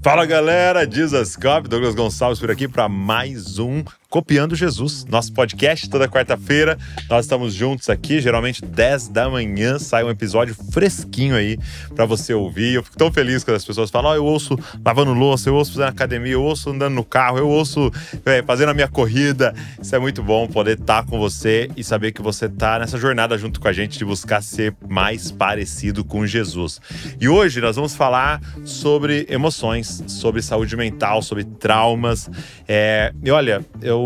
Fala galera, Dizascope, Douglas Gonçalves por aqui para mais um Copiando Jesus, nosso podcast toda quarta-feira. Nós estamos juntos aqui, geralmente 10 da manhã sai um episódio fresquinho aí para você ouvir. Eu fico tão feliz quando as pessoas falam, eu ouço lavando louça, eu ouço fazendo academia, eu ouço andando no carro, eu ouço fazendo a minha corrida. Isso é muito bom poder estar com você e saber que você está nessa jornada junto com a gente de buscar ser mais parecido com Jesus. E hoje nós vamos falar sobre emoções, sobre saúde mental, sobre traumas. E olha, eu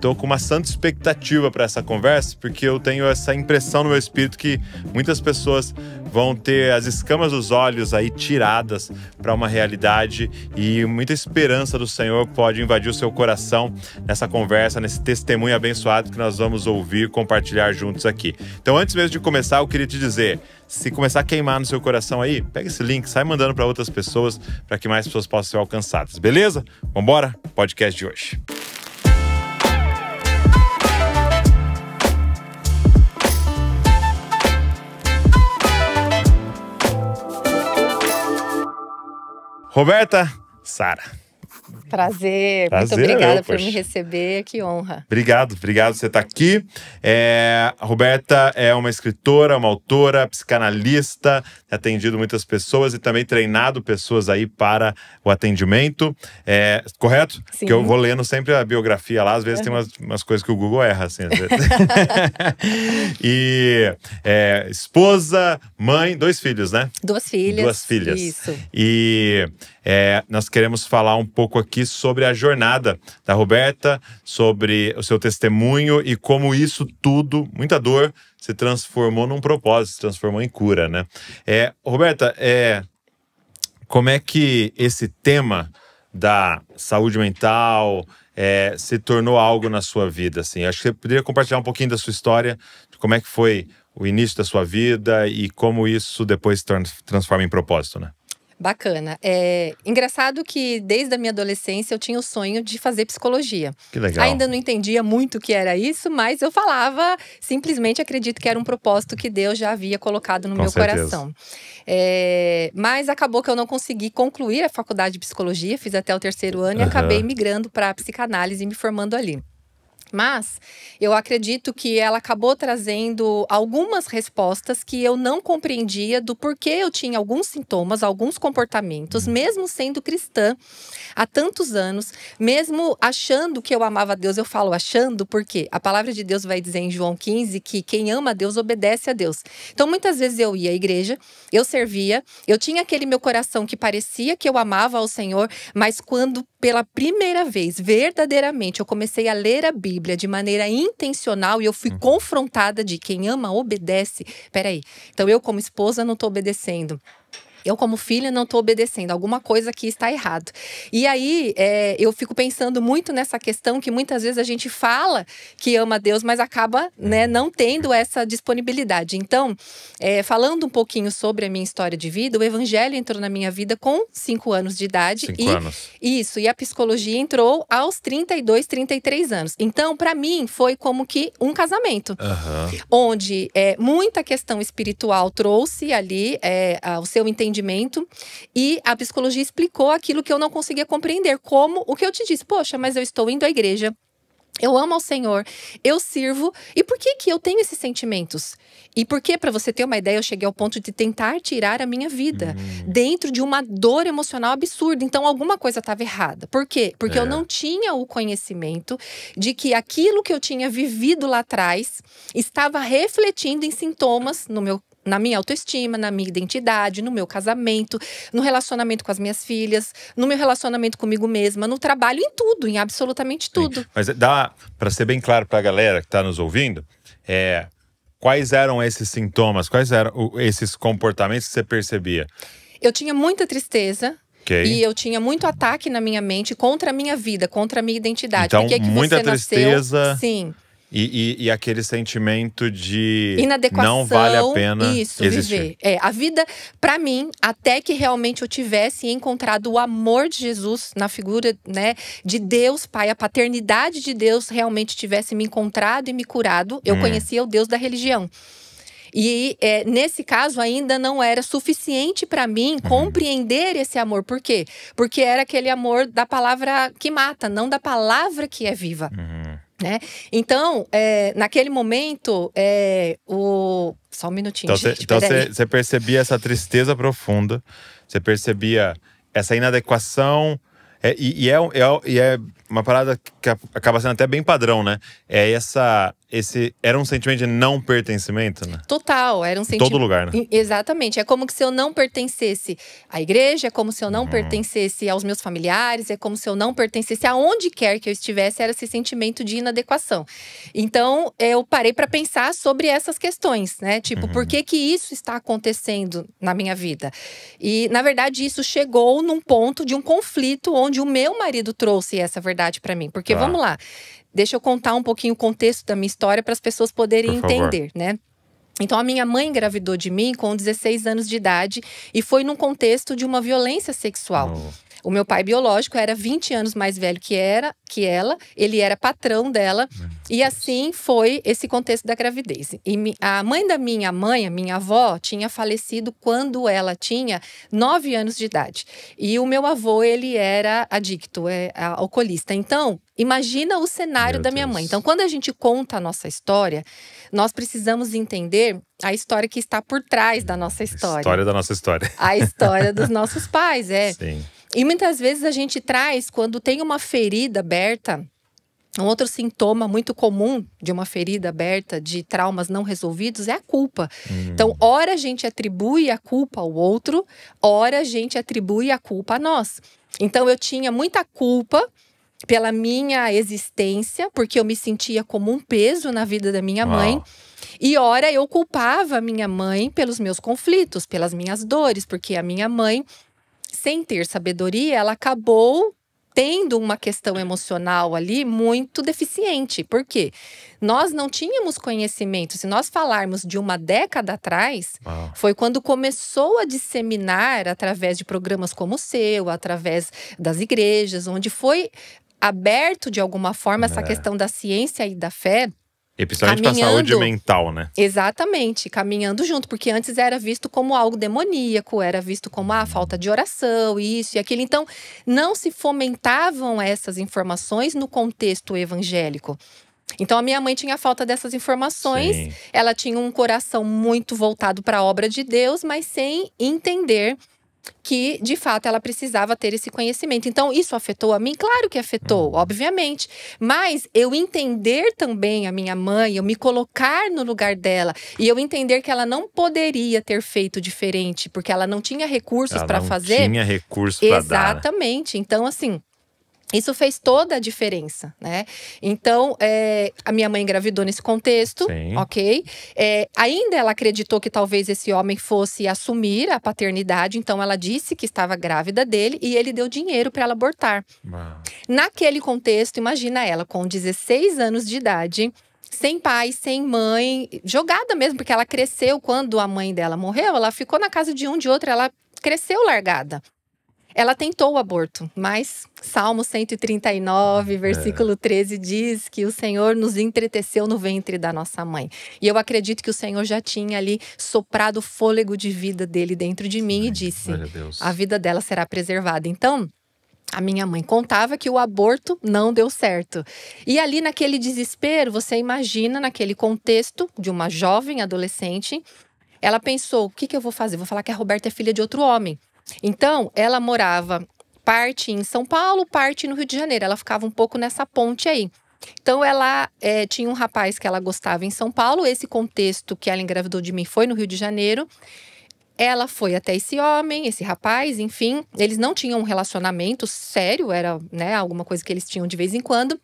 tô com uma santa expectativa para essa conversa, porque eu tenho essa impressão no meu espírito que muitas pessoas vão ter as escamas dos olhos aí tiradas para uma realidade, e muita esperança do Senhor pode invadir o seu coração nessa conversa, nesse testemunho abençoado que nós vamos ouvir, compartilhar juntos aqui. Então, antes mesmo de começar, eu queria te dizer, se começar a queimar no seu coração aí, pega esse link, sai mandando para outras pessoas, para que mais pessoas possam ser alcançadas, beleza? Vambora? Podcast de hoje. Roberta, Sara. Prazer, muito obrigada por me receber, que honra. Obrigado você estar aqui. A Roberta é uma escritora, uma autora, psicanalista, tem atendido muitas pessoas e também treinado pessoas aí para o atendimento. Correto? Sim. Porque eu vou lendo sempre a biografia lá, às vezes tem umas coisas que o Google erra, assim, às vezes. E esposa, mãe, 2 filhos, né? 2 filhas. 2 filhas. Isso. E nós queremos falar um pouco aqui sobre a jornada da Roberta, sobre o seu testemunho e como isso tudo, muita dor, se transformou num propósito, se transformou em cura, né? Roberta, como é que esse tema da saúde mental se tornou algo na sua vida, assim? Acho que você poderia compartilhar um pouquinho da sua história, de como é que foi o início da sua vida e como isso depois se transforma em propósito, né? Bacana. Engraçado que desde a minha adolescência eu tinha o sonho de fazer psicologia. Que legal. Ainda não entendia muito o que era isso, mas eu falava, simplesmente acredito que era um propósito que Deus já havia colocado no meu coração. Mas acabou que eu não consegui concluir a faculdade de psicologia, fiz até o 3º ano e acabei migrando para a psicanálise e me formando ali. Mas eu acredito que ela acabou trazendo algumas respostas que eu não compreendia do porquê eu tinha alguns sintomas, alguns comportamentos, mesmo sendo cristã há tantos anos, mesmo achando que eu amava a Deus. Eu falo achando porque a palavra de Deus vai dizer em João 15 que quem ama a Deus obedece a Deus. Então muitas vezes eu ia à igreja, eu servia, eu tinha aquele meu coração que parecia que eu amava ao Senhor, mas quando pela primeira vez, verdadeiramente, eu comecei a ler a Bíblia de maneira intencional e eu fui confrontada de quem ama, obedece. Peraí, então eu como esposa não estou obedecendo. Eu como filha não estou obedecendo, alguma coisa aqui está errado. E aí eu fico pensando muito nessa questão que muitas vezes a gente fala que ama a Deus, mas acaba não tendo essa disponibilidade. Então, falando um pouquinho sobre a minha história de vida, o evangelho entrou na minha vida com 5 anos de idade. 5 anos. Isso, e a psicologia entrou aos 32, 33 anos. Então, para mim, foi como que um casamento. Onde muita questão espiritual trouxe ali o seu entendimento. E a psicologia explicou aquilo que eu não conseguia compreender, como o que eu te disse, poxa, mas eu estou indo à igreja, eu amo ao Senhor, eu sirvo, e por que eu tenho esses sentimentos? E por que, para você ter uma ideia, eu cheguei ao ponto de tentar tirar a minha vida dentro de uma dor emocional absurda. Então alguma coisa estava errada. Por quê? Porque eu não tinha o conhecimento de que aquilo que eu tinha vivido lá atrás estava refletindo em sintomas na minha autoestima, na minha identidade, no meu casamento, no relacionamento com as minhas filhas, no meu relacionamento comigo mesma, no trabalho, em tudo, em absolutamente tudo. Sim. Mas dá para ser bem claro para a galera que está nos ouvindo, quais eram esses sintomas, quais eram esses comportamentos que você percebia? Eu tinha muita tristeza. Okay. E eu tinha muito ataque na minha mente contra a minha vida, contra a minha identidade. Então, Por que muita você tristeza. Nasceu? Sim. E aquele sentimento de inadequação, não vale a pena existir. Viver. A vida, pra mim, até que realmente eu tivesse encontrado o amor de Jesus na figura, de Deus Pai, a paternidade de Deus realmente tivesse me encontrado e me curado, eu conhecia o Deus da religião. E nesse caso ainda não era suficiente para mim compreender esse amor. Por quê? Porque era aquele amor da palavra que mata, não da palavra que é viva. Né? Então, naquele momento, só um minutinho, gente. Então você percebia essa tristeza profunda, você percebia essa inadequação. E é uma parada que acaba sendo até bem padrão, né? Era um sentimento de não pertencimento, né? Total, era um sentimento. Em todo lugar, né? Exatamente. É como se eu não pertencesse à igreja, é como se eu não pertencesse aos meus familiares, é como se eu não pertencesse aonde quer que eu estivesse, era esse sentimento de inadequação. Então, eu parei para pensar sobre essas questões, né? Tipo, por que isso está acontecendo na minha vida? E, na verdade, isso chegou num ponto de um conflito onde o meu marido trouxe essa verdade para mim. Porque, vamos lá, deixa eu contar um pouquinho o contexto da minha história para as pessoas poderem entender, né? Então, a minha mãe engravidou de mim com 16 anos de idade e foi num contexto de uma violência sexual. O meu pai biológico era 20 anos mais velho que ela, ele era patrão dela, e assim foi esse contexto da gravidez. E a mãe da minha mãe, a minha avó, tinha falecido quando ela tinha 9 anos de idade. E o meu avô, ele era adicto, alcoolista. Então, imagina o cenário da minha mãe. Então, quando a gente conta a nossa história, nós precisamos entender a história que está por trás da nossa história. A história da nossa história. A história dos nossos pais, Sim. E muitas vezes a gente traz, quando tem uma ferida aberta, um outro sintoma muito comum de uma ferida aberta, de traumas não resolvidos, é a culpa. Então, ora a gente atribui a culpa ao outro, ora a gente atribui a culpa a nós. Então, eu tinha muita culpa pela minha existência, porque eu me sentia como um peso na vida da minha mãe. E ora eu culpava a minha mãe pelos meus conflitos, pelas minhas dores, porque a minha mãe, sem ter sabedoria, ela acabou tendo uma questão emocional ali muito deficiente. Por quê? Nós não tínhamos conhecimento. Se nós falarmos de uma década atrás, foi quando começou a disseminar através de programas como o seu, através das igrejas, onde foi aberto de alguma forma essa questão da ciência e da fé. E principalmente para a saúde mental, né? Exatamente, caminhando junto. Porque antes era visto como algo demoníaco, era visto como falta de oração, isso e aquilo. Então, não se fomentavam essas informações no contexto evangélico. Então, a minha mãe tinha falta dessas informações. Sim. Ela tinha um coração muito voltado para a obra de Deus, mas sem entender que, de fato, ela precisava ter esse conhecimento. Então, isso afetou a mim? Claro que afetou, obviamente. Mas eu entender também a minha mãe, eu me colocar no lugar dela e eu entender que ela não poderia ter feito diferente, porque ela não tinha recursos para fazer. Não tinha recurso para dar. Exatamente. Então, assim, isso fez toda a diferença, né? Então, a minha mãe engravidou nesse contexto, ok? Ainda ela acreditou que talvez esse homem fosse assumir a paternidade, então ela disse que estava grávida dele e ele deu dinheiro para ela abortar. Naquele contexto, imagina ela com 16 anos de idade, sem pai, sem mãe, jogada mesmo, porque ela cresceu quando a mãe dela morreu, ela ficou na casa de um, de outro, ela cresceu largada. Ela tentou o aborto, mas Salmo 139, versículo 13 diz que o Senhor nos entreteceu no ventre da nossa mãe. E eu acredito que o Senhor já tinha ali soprado o fôlego de vida dele dentro de mim e disse, a vida dela será preservada. Então, a minha mãe contava que o aborto não deu certo. E ali naquele desespero, você imagina naquele contexto de uma jovem adolescente, ela pensou, o que eu vou fazer? Vou falar que a Roberta é filha de outro homem. Então, ela morava parte em São Paulo, parte no Rio de Janeiro. Ela ficava um pouco nessa ponte aí. Então, ela tinha um rapaz que ela gostava em São Paulo. Esse contexto que ela engravidou de mim foi no Rio de Janeiro. Ela foi até esse homem, esse rapaz, enfim. Eles não tinham um relacionamento sério, era, né, alguma coisa que eles tinham de vez em quando.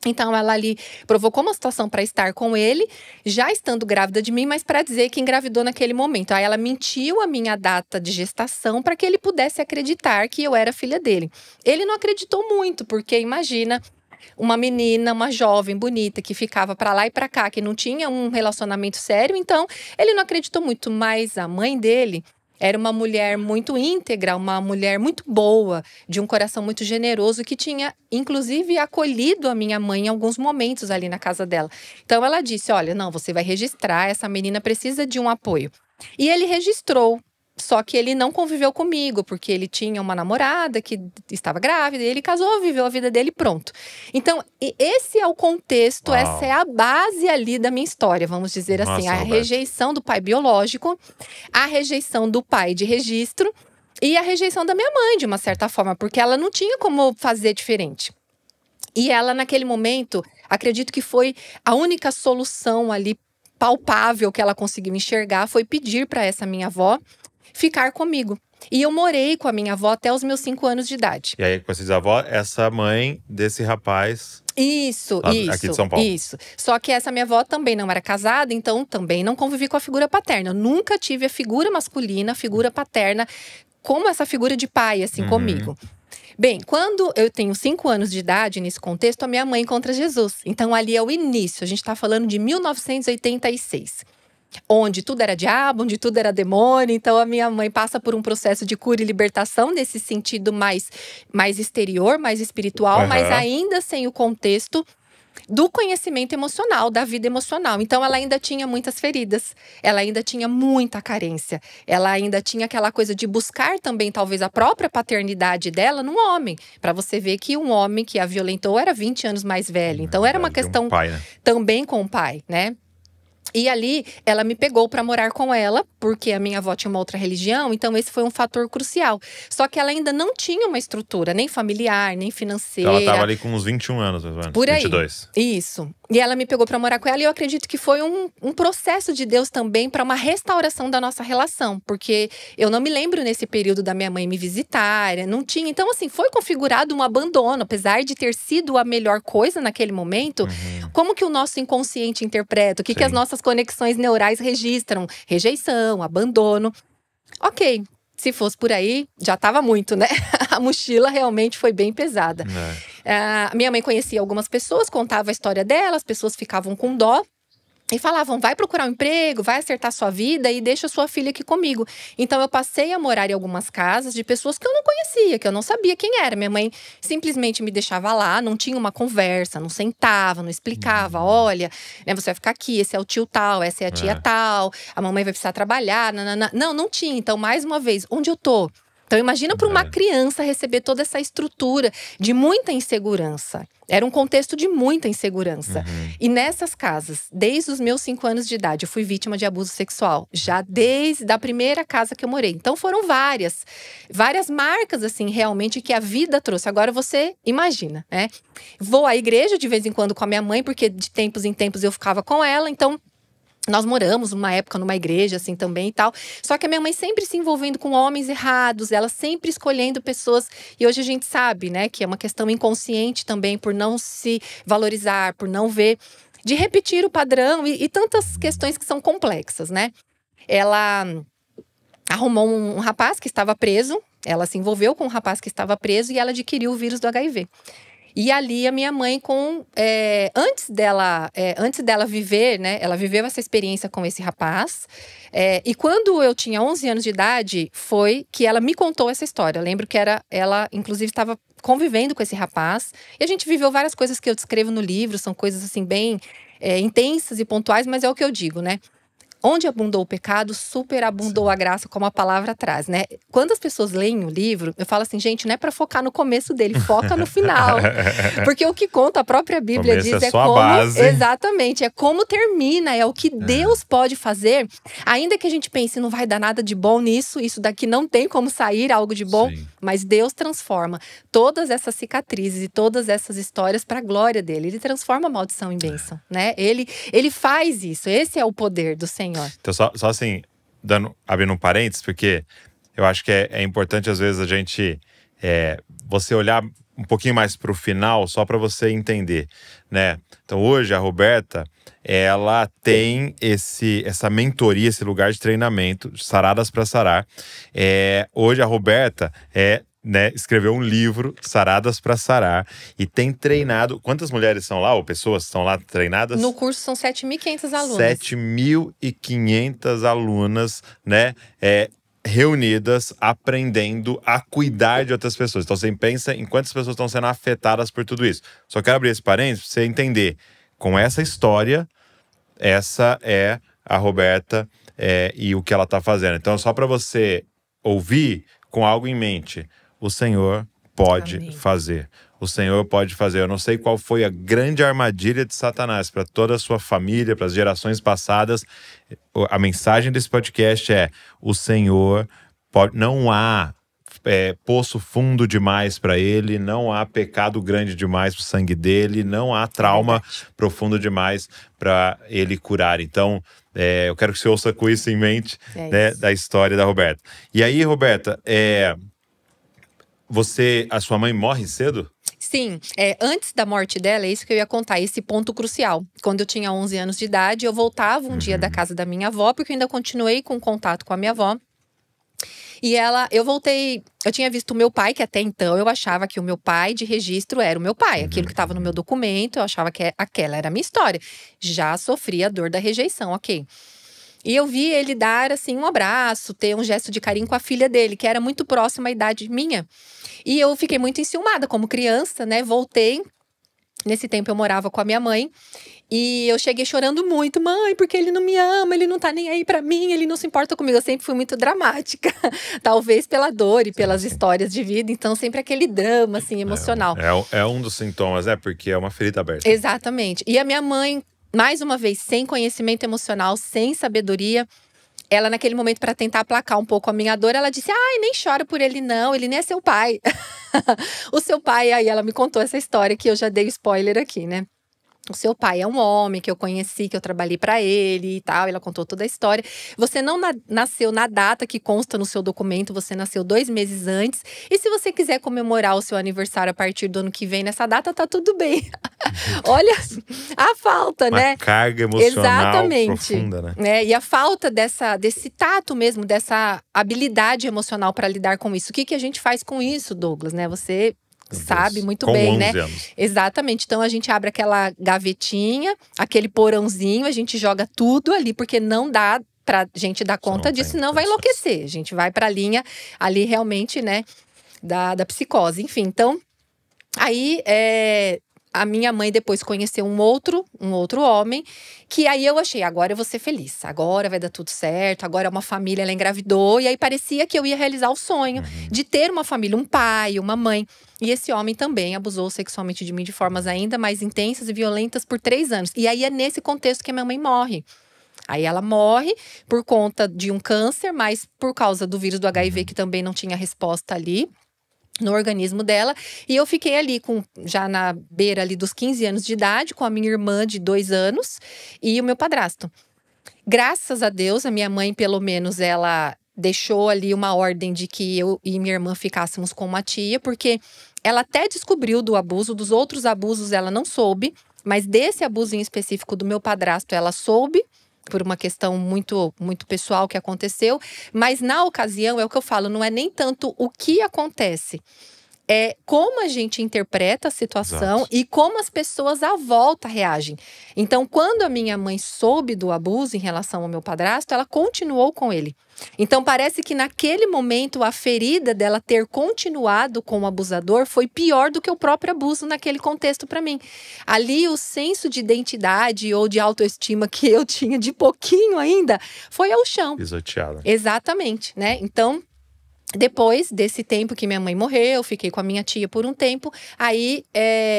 Então, ela ali provocou uma situação para estar com ele, já estando grávida de mim, mas para dizer que engravidou naquele momento. Aí ela mentiu a minha data de gestação para que ele pudesse acreditar que eu era filha dele. Ele não acreditou muito, porque imagina uma menina, uma jovem bonita que ficava para lá e para cá, que não tinha um relacionamento sério. Então, ele não acreditou muito, mas a mãe dele Era uma mulher muito íntegra, uma mulher muito boa, de um coração muito generoso, que tinha, inclusive, acolhido a minha mãe em alguns momentos ali na casa dela. Então ela disse, olha, não, você vai registrar, essa menina precisa de um apoio. E ele registrou. Só que ele não conviveu comigo, porque ele tinha uma namorada que estava grávida, e ele casou, viveu a vida dele e pronto. Então, esse é o contexto, Uau. essa é a base ali da minha história, vamos dizer assim. A rejeição do pai biológico, a rejeição do pai de registro e a rejeição da minha mãe, de uma certa forma, porque ela não tinha como fazer diferente. E ela, naquele momento, acredito que foi a única solução ali palpável que ela conseguiu enxergar, foi pedir para essa minha avó ficar comigo. E eu morei com a minha avó até os meus 5 anos de idade. E aí, com essa avó, essa mãe desse rapaz… Isso, aqui de São Paulo. Isso. Só que essa minha avó também não era casada, então também não convivi com a figura paterna. Eu nunca tive a figura masculina, a figura paterna, como essa figura de pai, assim, comigo. Bem, quando eu tenho 5 anos de idade, nesse contexto, a minha mãe encontra Jesus. Então ali é o início, a gente tá falando de 1986. Onde tudo era diabo, onde tudo era demônio. Então a minha mãe passa por um processo de cura e libertação nesse sentido mais exterior, mais espiritual, mas ainda sem o contexto do conhecimento emocional, da vida emocional. Então ela ainda tinha muitas feridas, ela ainda tinha muita carência, ela ainda tinha aquela coisa de buscar também talvez a própria paternidade dela num homem, para você ver que um homem que a violentou era 20 anos mais velho. Então era uma questão também com o pai, né? E ali, ela me pegou para morar com ela, porque a minha avó tinha uma outra religião, então esse foi um fator crucial. Só que ela ainda não tinha uma estrutura, nem familiar, nem financeira. Então ela estava ali com uns 21 anos, mais ou menos. Por aí. 22. Isso. E ela me pegou para morar com ela e eu acredito que foi um processo de Deus também para uma restauração da nossa relação. Porque eu não me lembro nesse período da minha mãe me visitar, não tinha. Então assim, foi configurado um abandono. Apesar de ter sido a melhor coisa naquele momento, como que o nosso inconsciente interpreta? O que as nossas conexões neurais registram? Rejeição, abandono. Ok. Se fosse por aí, já estava muito, né? A mochila realmente foi bem pesada. Minha mãe conhecia algumas pessoas, contava a história dela, as pessoas ficavam com dó. E falavam, vai procurar um emprego, vai acertar sua vida e deixa sua filha aqui comigo. Então eu passei a morar em algumas casas de pessoas que eu não conhecia, que eu não sabia quem era. Minha mãe simplesmente me deixava lá, não tinha uma conversa, não sentava, não explicava. Olha, né, você vai ficar aqui, esse é o tio tal, essa é a tia tal, a mamãe vai precisar trabalhar, nanana. Não tinha. Então, mais uma vez, onde eu tô? Então imagina para uma criança receber toda essa estrutura de muita insegurança. Era um contexto de muita insegurança. E nessas casas, desde os meus 5 anos de idade, eu fui vítima de abuso sexual. Já desde a primeira casa que eu morei. Então foram várias marcas, assim, realmente, que a vida trouxe. Agora você imagina, né? Vou à igreja de vez em quando com a minha mãe, porque de tempos em tempos eu ficava com ela. Então nós moramos uma época numa igreja, assim, também e tal. Só que a minha mãe sempre se envolvendo com homens errados, ela sempre escolhendo pessoas. E hoje a gente sabe, né, que é uma questão inconsciente também, por não se valorizar, por não ver, de repetir o padrão e tantas questões que são complexas, né? Ela arrumou um rapaz que estava preso, ela se envolveu com um rapaz que estava preso e ela adquiriu o vírus do HIV. E ali a minha mãe, antes dela viver, né? Ela viveu essa experiência com esse rapaz. E quando eu tinha 11 anos de idade, foi que ela me contou essa história. Eu lembro que ela, inclusive, estava convivendo com esse rapaz. E a gente viveu várias coisas que eu descrevo no livro. São coisas, assim, bem intensas e pontuais, mas é o que eu digo, né? Onde abundou o pecado, superabundou a graça, como a palavra traz, né? Quando as pessoas leem o livro, eu falo assim, gente, não é para focar no começo dele, foca no final. Porque o que conta a própria Bíblia diz é como… Base. Exatamente, é como termina, é o que Deus pode fazer. Ainda que a gente pense, não vai dar nada de bom nisso, isso daqui não tem como sair algo de bom. Sim. Mas Deus transforma todas essas cicatrizes e todas essas histórias para a glória dele. Ele transforma a maldição em bênção, né? Ele faz isso, esse é o poder do Senhor. Então, só assim, abrindo um parênteses, porque eu acho que é importante, às vezes, a gente… você olhar um pouquinho mais para o final, só para você entender, né? Então, hoje, a Roberta, ela tem essa mentoria, esse lugar de treinamento, Saradas para Sarar. Hoje, a Roberta né, escreveu um livro, Saradas para Sarar, e tem treinado… Quantas mulheres são lá, ou pessoas estão lá treinadas? No curso são 7.500 alunas. 7.500 alunas, né? reunidas, aprendendo a cuidar de outras pessoas. Então você pensa em quantas pessoas estão sendo afetadas por tudo isso. Só quero abrir esse parênteses para você entender. Com essa história, essa é a Roberta e o que ela está fazendo. Então só para você ouvir com algo em mente, o Senhor pode fazer. O Senhor pode fazer. Eu não sei qual foi a grande armadilha de Satanás para toda a sua família, para as gerações passadas. A mensagem desse podcast é: o Senhor pode. Não há poço fundo demais para ele, não há pecado grande demais para o sangue dele, não há trauma profundo demais para ele curar. Então, eu quero que você ouça com isso em mente, né, da história da Roberta. E aí, Roberta, a sua mãe morre cedo? Sim, antes da morte dela, é isso que eu ia contar, esse ponto crucial. Quando eu tinha 11 anos de idade, eu voltava um dia da casa da minha avó, porque eu ainda continuei com contato com a minha avó. E eu voltei, eu tinha visto o meu pai, que até então eu achava que o meu pai de registro era o meu pai. Aquilo que estava no meu documento, eu achava que aquela era a minha história. Já sofria a dor da rejeição, ok. E eu vi ele dar, assim, um abraço, ter um gesto de carinho com a filha dele, que era muito próxima à idade minha. E eu fiquei muito enciumada como criança, né? Voltei. Nesse tempo eu morava com a minha mãe. E eu cheguei chorando muito. Mãe, porque ele não me ama, ele não tá nem aí pra mim, ele não se importa comigo. Eu sempre fui muito dramática. Talvez pela dor e pelas histórias de vida. Então, sempre aquele drama, assim, emocional. É um dos sintomas, porque é uma ferida aberta. Exatamente. E a minha mãe, mais uma vez, sem conhecimento emocional, sem sabedoria, ela naquele momento, para tentar aplacar um pouco a minha dor, ela disse: ai, nem chora por ele não, ele nem é seu pai. O seu pai, aí ela me contou essa história que eu já dei spoiler aqui, né? O seu pai é um homem que eu conheci, que eu trabalhei para ele e tal. Ela contou toda a história. Você não nasceu na data que consta no seu documento, você nasceu 2 meses antes. E se você quiser comemorar o seu aniversário a partir do ano que vem, nessa data, tá tudo bem. Olha a falta, né? Uma carga emocional profunda, né? E a falta desse tato mesmo, dessa habilidade emocional para lidar com isso. O que a gente faz com isso, Douglas, né? Você sabe muito bem, né? Anos. Exatamente. Então a gente abre aquela gavetinha, aquele porãozinho, a gente joga tudo ali, porque não dá pra gente dar conta disso, senão vai enlouquecer. A gente vai pra linha ali realmente, né, da psicose. Enfim, então, aí a minha mãe depois conheceu um outro homem, que aí eu achei, agora eu vou ser feliz, agora vai dar tudo certo, agora é uma família, ela engravidou, e aí parecia que eu ia realizar o sonho de ter uma família, um pai, uma mãe. E esse homem também abusou sexualmente de mim de formas ainda mais intensas e violentas por 3 anos. E aí é nesse contexto que a minha mãe morre. Aí ela morre por conta de um câncer, mas por causa do vírus do HIV, que também não tinha resposta ali no organismo dela. E eu fiquei ali já na beira ali dos 15 anos de idade, com a minha irmã de 2 anos e o meu padrasto. Graças a Deus, a minha mãe, pelo menos, ela deixou ali uma ordem de que eu e minha irmã ficássemos com uma tia, porque ela até descobriu do abuso, dos outros abusos ela não soube, mas desse abuso em específico do meu padrasto ela soube, por uma questão muito, muito pessoal que aconteceu. Mas na ocasião, é o que eu falo, não é nem tanto o que acontece, é como a gente interpreta a situação. Exato. E como as pessoas à volta reagem. Então, quando a minha mãe soube do abuso em relação ao meu padrasto, ela continuou com ele. Então, parece que naquele momento a ferida dela ter continuado com o abusador foi pior do que o próprio abuso naquele contexto para mim. Ali, o senso de identidade ou de autoestima que eu tinha de pouquinho ainda foi ao chão. Pisoteada. Exatamente, né? Então, depois desse tempo que minha mãe morreu, eu fiquei com a minha tia por um tempo. Aí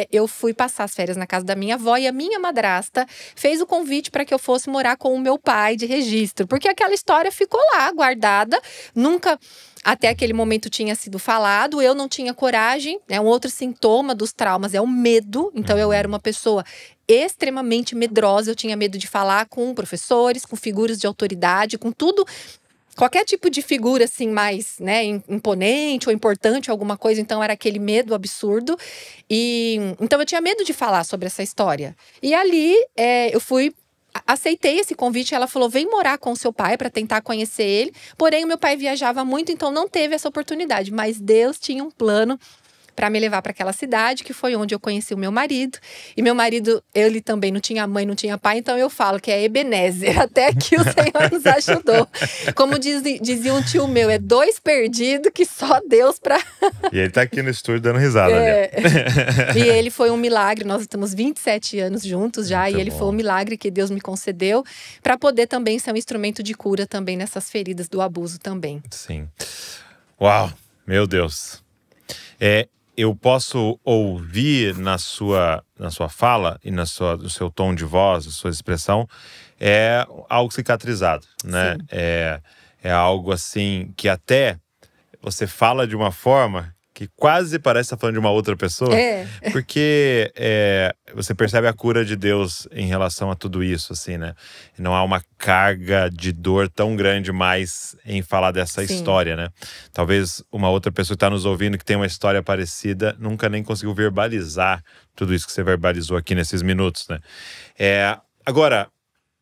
eu fui passar as férias na casa da minha avó e a minha madrasta fez o convite para que eu fosse morar com o meu pai de registro. Porque aquela história ficou lá, guardada. Nunca, até aquele momento, tinha sido falado. Eu não tinha coragem. Um outro sintoma dos traumas é o medo. Então eu era uma pessoa extremamente medrosa. Eu tinha medo de falar com professores, com figuras de autoridade, com tudo. Qualquer tipo de figura, assim, mais, né, imponente ou importante, alguma coisa. Então, era aquele medo absurdo. Então, eu tinha medo de falar sobre essa história. E ali, aceitei esse convite. Ela falou, vem morar com o seu pai para tentar conhecer ele. Porém, o meu pai viajava muito, então não teve essa oportunidade. Mas Deus tinha um plano para me levar para aquela cidade, que foi onde eu conheci o meu marido. E meu marido, ele também não tinha mãe, não tinha pai, então eu falo que é Ebenezer, até que o Senhor nos ajudou. Como dizia um tio meu, é 2 perdidos que só Deus pra… E ele tá aqui no estúdio dando risada ali. E ele foi um milagre, nós estamos 27 anos juntos já, Muito e ele bom. foi um milagre que Deus me concedeu para poder também ser um instrumento de cura também nessas feridas do abuso também. Sim. Uau, meu Deus. Eu posso ouvir na sua fala e no seu tom de voz, na sua expressão, é algo cicatrizado, né? É algo assim que até você fala de uma forma que quase parece estar falando de uma outra pessoa. Porque você percebe a cura de Deus em relação a tudo isso, assim, né? Não há uma carga de dor tão grande mais em falar dessa história, né? Talvez uma outra pessoa que está nos ouvindo, que tem uma história parecida, nunca nem conseguiu verbalizar tudo isso que você verbalizou aqui nesses minutos, né? Agora,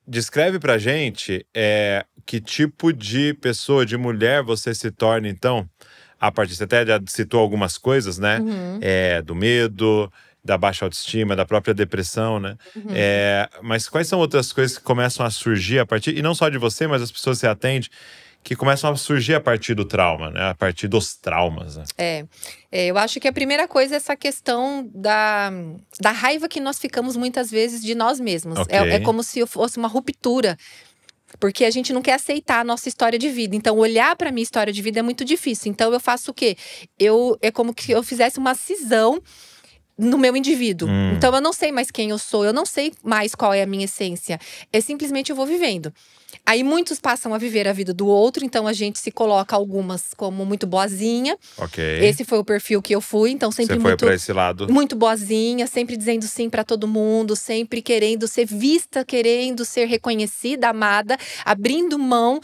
descreve pra gente que tipo de pessoa, de mulher você se torna, então, a partir… Você até já citou algumas coisas, né? Do medo, da baixa autoestima, da própria depressão, né? Mas quais são outras coisas que começam a surgir a partir… E não só de você, mas as pessoas que você atende, que começam a surgir a partir do trauma, né? A partir dos traumas, né? Eu acho que a primeira coisa é essa questão da raiva que nós ficamos muitas vezes de nós mesmos. É como se fosse uma ruptura. Porque a gente não quer aceitar a nossa história de vida. Então, olhar para a minha história de vida é muito difícil. Então, eu faço o quê? É como se eu fizesse uma cisão no meu indivíduo. Então, eu não sei mais quem eu sou. Eu não sei mais qual é a minha essência. Simplesmente eu vou vivendo. Aí, muitos passam a viver a vida do outro. Então, a gente se coloca algumas como muito boazinha. Esse foi o perfil que eu fui. Então, sempre Você foi pra esse lado. Muito boazinha. Sempre dizendo sim pra todo mundo. Sempre querendo ser vista, querendo ser reconhecida, amada. Abrindo mão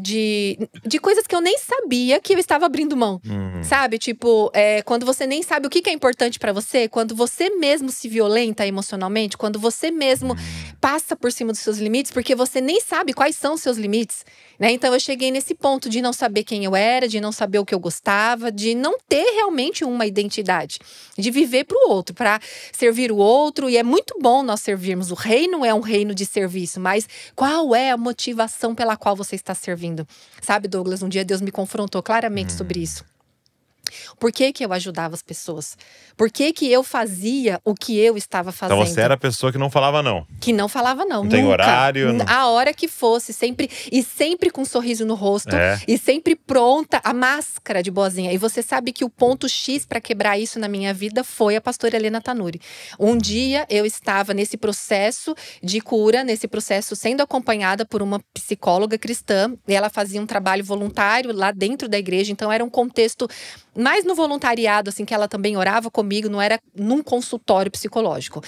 de coisas que eu nem sabia que eu estava abrindo mão. Sabe? Tipo, quando você nem sabe o que é importante pra você. Quando você mesmo se violenta emocionalmente. Quando você mesmo passa por cima dos seus limites. Porque você nem sabe quais são os seus limites, né? Então eu cheguei nesse ponto de não saber quem eu era. De não saber o que eu gostava. De não ter realmente uma identidade. De viver pro outro. Pra servir o outro. E é muito bom nós servirmos. O reino é um reino de serviço. Mas qual é a motivação pela qual você está servindo? Sabe, Douglas, um dia Deus me confrontou claramente sobre isso. Por que eu ajudava as pessoas? Por que eu fazia o que eu estava fazendo? Então você era a pessoa que não falava não. Que não falava não, não tem horário. Não… A hora que fosse, sempre com um sorriso no rosto. E sempre pronta, a máscara de boazinha. E você sabe que o ponto X para quebrar isso na minha vida foi a pastora Helena Tanuri. Um dia eu estava nesse processo de cura, nesse processo sendo acompanhada por uma psicóloga cristã. E ela fazia um trabalho voluntário lá dentro da igreja. Então era um contexto mais no voluntariado, assim, que ela também orava comigo, não era num consultório psicológico.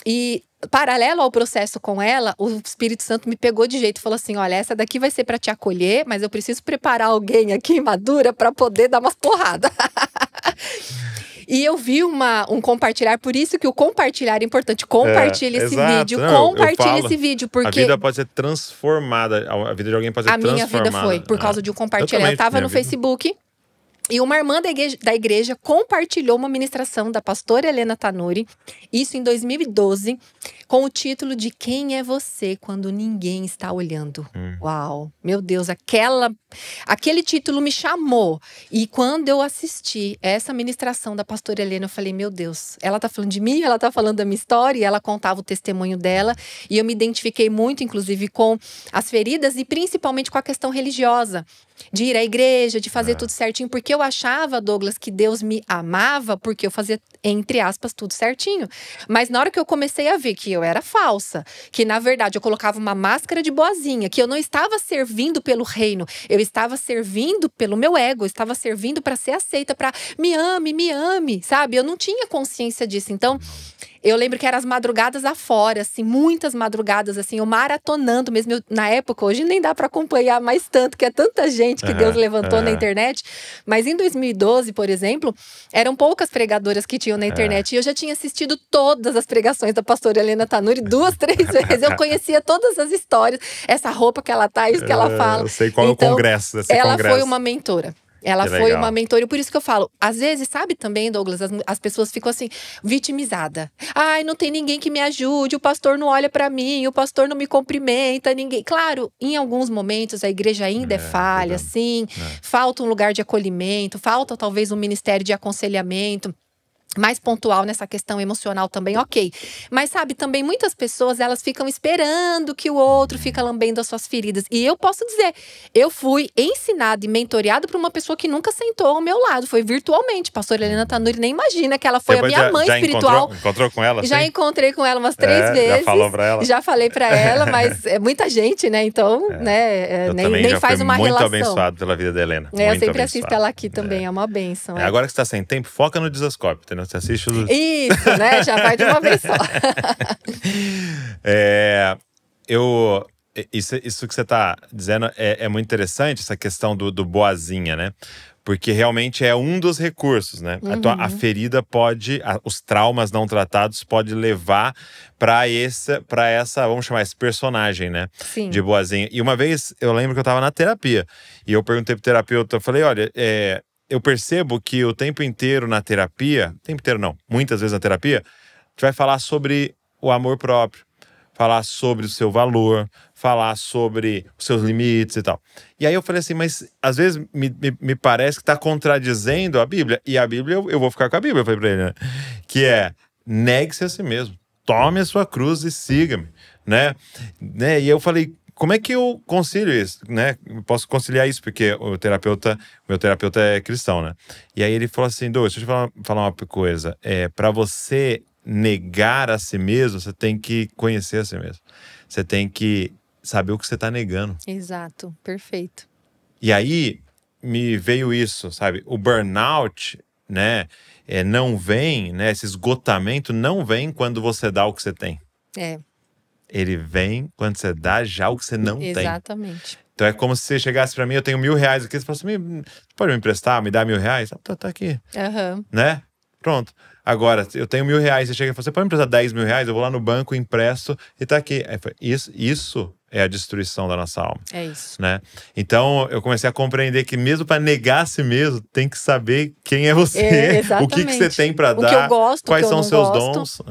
E paralelo ao processo com ela, o Espírito Santo me pegou de jeito e falou assim: olha, essa daqui vai ser para te acolher, mas eu preciso preparar alguém aqui madura para poder dar umas porradas. E eu vi um compartilhar, por isso que o compartilhar é importante. Compartilhe esse vídeo, compartilhe esse vídeo, porque… A vida pode ser transformada, a vida de alguém pode ser transformada. A minha vida foi, por causa de um compartilhar. Eu tava no Facebook… E uma irmã da igreja compartilhou uma ministração da pastora Helena Tanuri, isso em 2012, com o título de Quem é Você Quando Ninguém Está Olhando? Uau, meu Deus, aquele título me chamou. E quando eu assisti essa ministração da pastora Helena, eu falei, meu Deus, ela tá falando de mim, ela tá falando da minha história, e ela contava o testemunho dela. E eu me identifiquei muito, inclusive, com as feridas e principalmente com a questão religiosa. De ir à igreja, de fazer tudo certinho. Porque eu achava, Douglas, que Deus me amava porque eu fazia, entre aspas, tudo certinho. Mas na hora que eu comecei a ver que eu era falsa, que na verdade eu colocava uma máscara de boazinha, que eu não estava servindo pelo reino, eu estava servindo pelo meu ego, eu estava servindo para ser aceita, para me ame, sabe? Eu não tinha consciência disso. Então… Eu lembro que eram as madrugadas afora, assim, muitas madrugadas, assim, eu maratonando mesmo. Na época, hoje nem dá para acompanhar mais tanto, que é tanta gente que Deus levantou na internet. Mas em 2012, por exemplo, eram poucas pregadoras que tinham na internet. E eu já tinha assistido todas as pregações da pastora Helena Tanuri 2, 3 vezes. Eu conhecia todas as histórias, essa roupa que ela tá, isso que ela fala. Eu sei qual é o congresso. Ela foi uma mentora. Ela foi uma mentoria, por isso que eu falo, às vezes, sabe também, Douglas, as pessoas ficam assim, vitimizada. Ai, não tem ninguém que me ajude, o pastor não olha pra mim, o pastor não me cumprimenta, ninguém. Claro, em alguns momentos a igreja ainda é falha, sim, falta um lugar de acolhimento, falta talvez um ministério de aconselhamento mais pontual nessa questão emocional também, ok. Mas sabe, também muitas pessoas, elas ficam esperando que o outro fica lambendo as suas feridas. E eu posso dizer, eu fui ensinada e mentoreada por uma pessoa que nunca sentou ao meu lado. Foi virtualmente. Pastora Helena Tanuri nem imagina que ela foi depois a minha mãe já espiritual. Encontrou com ela? Já sim? encontrei com ela umas 3 vezes. Já falou pra ela? Já falei pra ela, mas é muita gente, né? Então, né, nem faz uma muito relação. Muito abençoado pela vida da Helena. Eu sempre assisto ela aqui também, é uma bênção. Agora que você tá sem tempo, foca no Dizascope, entendeu? Você assiste os... Isso, né? Já vai de uma vez só. Isso que você tá dizendo é muito interessante, essa questão do boazinha, né? Porque realmente é um dos recursos, né? A ferida pode, os traumas não tratados pode levar para essa, vamos chamar esse personagem, né? Sim. De boazinha. E uma vez eu lembro que eu tava na terapia e eu perguntei pro terapeuta, eu falei, olha, eu percebo que o tempo inteiro na terapia, tempo inteiro não, muitas vezes na terapia, a gente vai falar sobre o amor próprio, falar sobre o seu valor, falar sobre os seus limites e tal. E aí eu falei assim, mas às vezes me parece que está contradizendo a Bíblia. E a Bíblia, eu vou ficar com a Bíblia, eu falei pra ele, né? Que é, negue-se a si mesmo, tome a sua cruz e siga-me, né? E eu falei, como é que eu concilio isso, né? Eu posso conciliar isso, porque meu terapeuta é cristão, né? E aí ele falou assim, Douglas, deixa eu te falar uma coisa. Para você negar a si mesmo, você tem que conhecer a si mesmo. Você tem que saber o que você está negando. Exato, perfeito. E aí me veio isso, sabe? O burnout, né? Não vem, né? Esse esgotamento não vem quando você dá o que você tem. Ele vem quando você dá já o que você não tem. Exatamente. Então é como se você chegasse pra mim, eu tenho R$1.000 aqui, você fala assim, pode me emprestar, me dá R$1.000? Tá aqui. Né? Pronto. Agora, eu tenho R$1.000, você chega e fala, você pode me emprestar R$10.000? Eu vou lá no banco, empresto e tá aqui. Aí, isso é a destruição da nossa alma. É isso. Né? Então, eu comecei a compreender que mesmo para negar a si mesmo, tem que saber quem é você, o que você tem para dar, o que eu gosto, quais são os seus gosto. dons.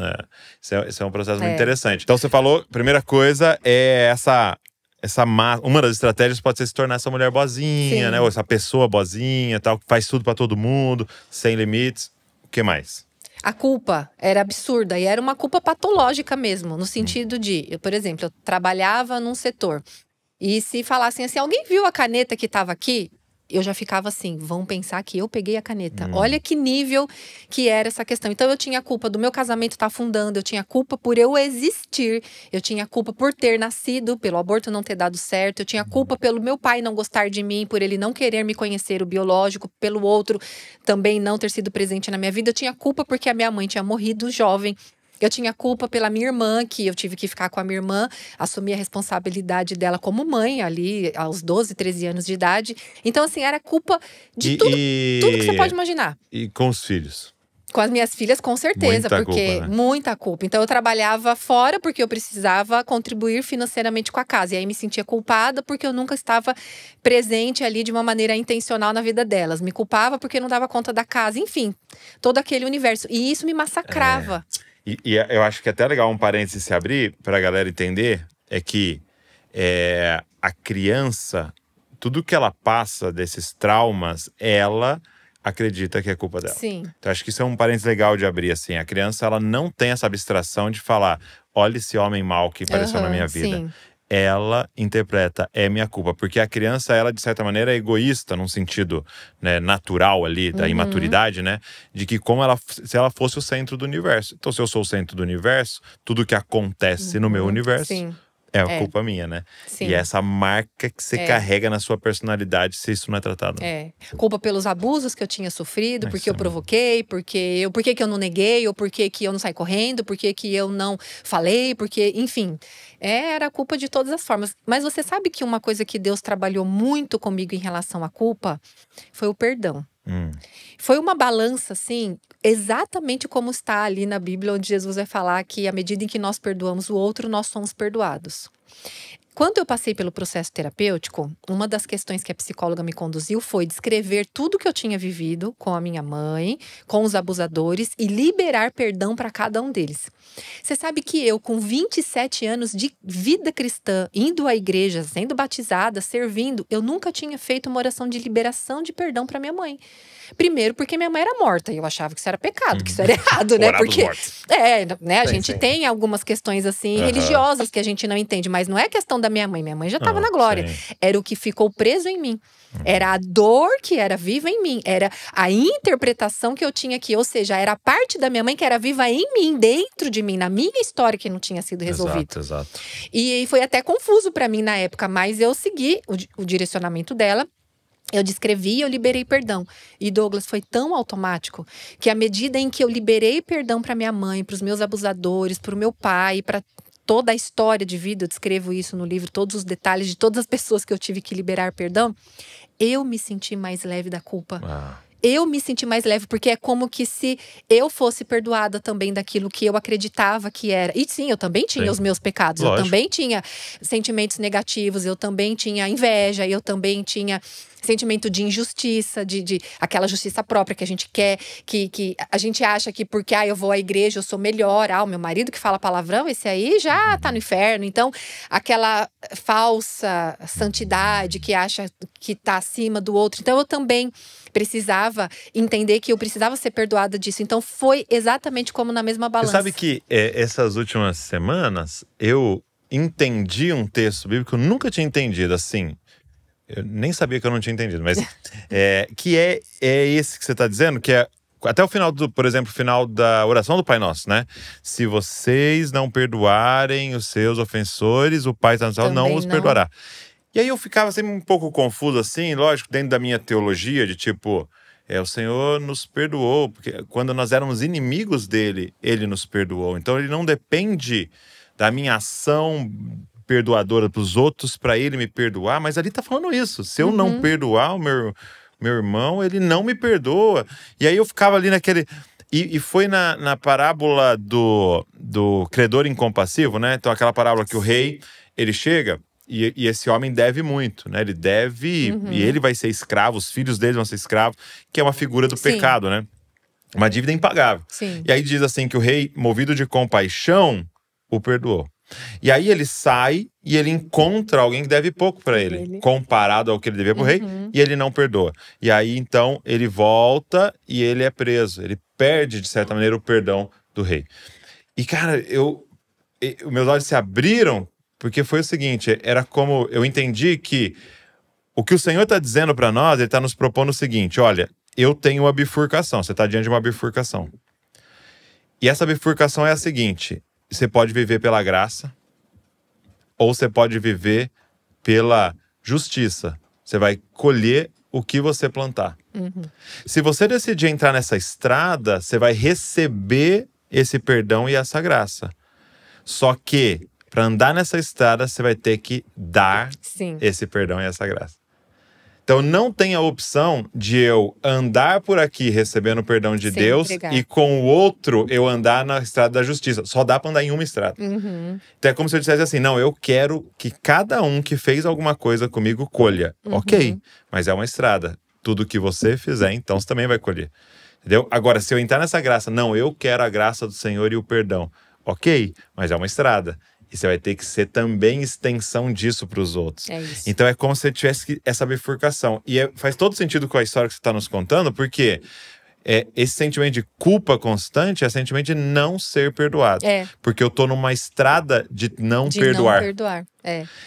Esse é um processo muito interessante. Então, você falou, primeira coisa é uma das estratégias pode ser se tornar essa mulher boazinha, né? Ou essa pessoa boazinha, tal, que faz tudo para todo mundo, sem limites. O que mais? A culpa era absurda e era uma culpa patológica mesmo, no sentido de, por exemplo, eu trabalhava num setor e se falassem assim, alguém viu a caneta que estava aqui? Eu já ficava assim, vão pensar que eu peguei a caneta. Olha que nível que era essa questão. Então eu tinha culpa do meu casamento estar afundando, eu tinha culpa por eu existir, eu tinha culpa por ter nascido, pelo aborto não ter dado certo, eu tinha culpa pelo meu pai não gostar de mim, por ele não querer me conhecer, o biológico, pelo outro também não ter sido presente na minha vida. Eu tinha culpa porque a minha mãe tinha morrido jovem. Eu tinha culpa pela minha irmã, que eu tive que ficar com a minha irmã, assumir a responsabilidade dela como mãe, ali aos 12, 13 anos de idade. Então, assim, era culpa de tudo que você pode imaginar. E com os filhos? Com as minhas filhas, com certeza, muita culpa. Então, eu trabalhava fora porque eu precisava contribuir financeiramente com a casa. E aí, me sentia culpada porque eu nunca estava presente ali de uma maneira intencional na vida delas. Me culpava porque não dava conta da casa. Enfim, todo aquele universo. E isso me massacrava. E eu acho que é até legal um parênteses se abrir para a galera entender, é que a criança, tudo que ela passa desses traumas, ela acredita que é culpa dela. Sim. Então acho que isso é um parênteses legal de abrir, assim. A criança, ela não tem essa abstração de falar, olha esse homem mau que apareceu na minha vida. Sim. Ela interpreta, é minha culpa. Porque a criança, ela de certa maneira é egoísta, num sentido, né, natural ali, da imaturidade, né? De que se ela fosse o centro do universo. Então, se eu sou o centro do universo, tudo que acontece no meu universo é culpa minha, né? Sim. E é essa marca que você carrega na sua personalidade, se isso não é tratado. Culpa pelos abusos que eu tinha sofrido, porque eu provoquei, por que que eu não neguei, ou por que eu não saí correndo, por que eu não falei, porque, enfim. Era culpa de todas as formas. Mas você sabe que uma coisa que Deus trabalhou muito comigo em relação à culpa foi o perdão. Foi uma balança, assim, exatamente como está ali na Bíblia, onde Jesus vai falar que à medida em que nós perdoamos o outro, nós somos perdoados. quando eu passei pelo processo terapêutico, uma das questões que a psicóloga me conduziu foi descrever tudo que eu tinha vivido com a minha mãe, com os abusadores e liberar perdão para cada um deles. Você sabe que eu, com 27 anos de vida cristã, indo à igreja, sendo batizada, servindo, eu nunca tinha feito uma oração de liberação de perdão para minha mãe. Primeiro, porque minha mãe era morta e eu achava que isso era pecado, que isso era errado, né? Porque né, a gente tem algumas questões assim religiosas que a gente não entende, mas não é questão da minha mãe. Minha mãe já estava na glória. Era o que ficou preso em mim. Era a dor que era viva em mim. Era a interpretação que eu tinha aqui. Ou seja, era a parte da minha mãe que era viva em mim, dentro de mim, na minha história que não tinha sido resolvida. Exato. E foi até confuso para mim na época, mas eu segui o direcionamento dela. Eu descrevi e eu liberei perdão. E Douglas, foi tão automático que à medida em que eu liberei perdão para minha mãe, para os meus abusadores, para o meu pai, para toda a história de vida, eu descrevo isso no livro, todos os detalhes de todas as pessoas que eu tive que liberar perdão, eu me senti mais leve da culpa. Eu me senti mais leve, porque é como que se eu fosse perdoada também daquilo que eu acreditava que era. E sim, eu também tinha os meus pecados. Lógico. Eu também tinha sentimentos negativos, eu também tinha inveja, eu também tinha sentimento de injustiça, de aquela justiça própria que a gente quer, que a gente acha que porque eu vou à igreja eu sou melhor, o meu marido que fala palavrão, esse aí já tá no inferno. Então, aquela falsa santidade que acha que tá acima do outro. Então, eu também precisava entender que eu precisava ser perdoada disso. Então, foi exatamente como na mesma balança. Você sabe que essas últimas semanas eu entendi um texto bíblico que eu nunca tinha entendido, assim. Eu nem sabia que eu não tinha entendido, mas que é esse que você está dizendo, que é até o final por exemplo, o final da oração do Pai Nosso, né? Se vocês não perdoarem os seus ofensores, o Pai está no céu não os perdoará. E aí eu ficava sempre um pouco confuso assim, lógico, dentro da minha teologia, de tipo, o Senhor nos perdoou, porque quando nós éramos inimigos dele, ele nos perdoou. Então ele não depende da minha ação perdoadora para os outros, para ele me perdoar, mas ali tá falando isso. Se eu não perdoar o meu irmão, ele não me perdoa. E aí eu ficava ali naquele... E foi na parábola do credor incompassivo, né? Então aquela parábola que o rei, ele chega e esse homem deve muito, né? Ele deve e ele vai ser escravo, os filhos dele vão ser escravos, que é uma figura do pecado, né? Uma dívida impagável. Sim. E aí diz assim que o rei, movido de compaixão, o perdoou. E aí ele sai e ele encontra alguém que deve pouco para ele, comparado ao que ele devia pro rei, e ele não perdoa. E aí então ele volta e ele é preso. Ele perde, de certa maneira, o perdão do rei. E cara, os meus olhos se abriram, porque foi o seguinte, era como eu entendi que o que o Senhor está dizendo para nós, ele está nos propondo o seguinte: olha, eu tenho uma bifurcação, você está diante de uma bifurcação. E essa bifurcação é a seguinte: você pode viver pela graça, ou você pode viver pela justiça. Você vai colher o que você plantar. Se você decidir entrar nessa estrada, você vai receber esse perdão e essa graça. Só que, para andar nessa estrada, você vai ter que dar esse perdão e essa graça. Então não tem a opção de eu andar por aqui recebendo o perdão de Deus e com o outro eu andar na estrada da justiça. Só dá para andar em uma estrada. Então é como se eu dissesse assim, não, eu quero que cada um que fez alguma coisa comigo colha. Ok, mas é uma estrada. Tudo que você fizer, então você também vai colher. Entendeu? Agora, se eu entrar nessa graça, não, eu quero a graça do Senhor e o perdão. Ok, mas é uma estrada. E você vai ter que ser também extensão disso para os outros. Então é como se você tivesse essa bifurcação. E faz todo sentido com a história que você está nos contando, porque esse sentimento de culpa constante é sentimento de não ser perdoado. Porque eu tô numa estrada de não perdoar.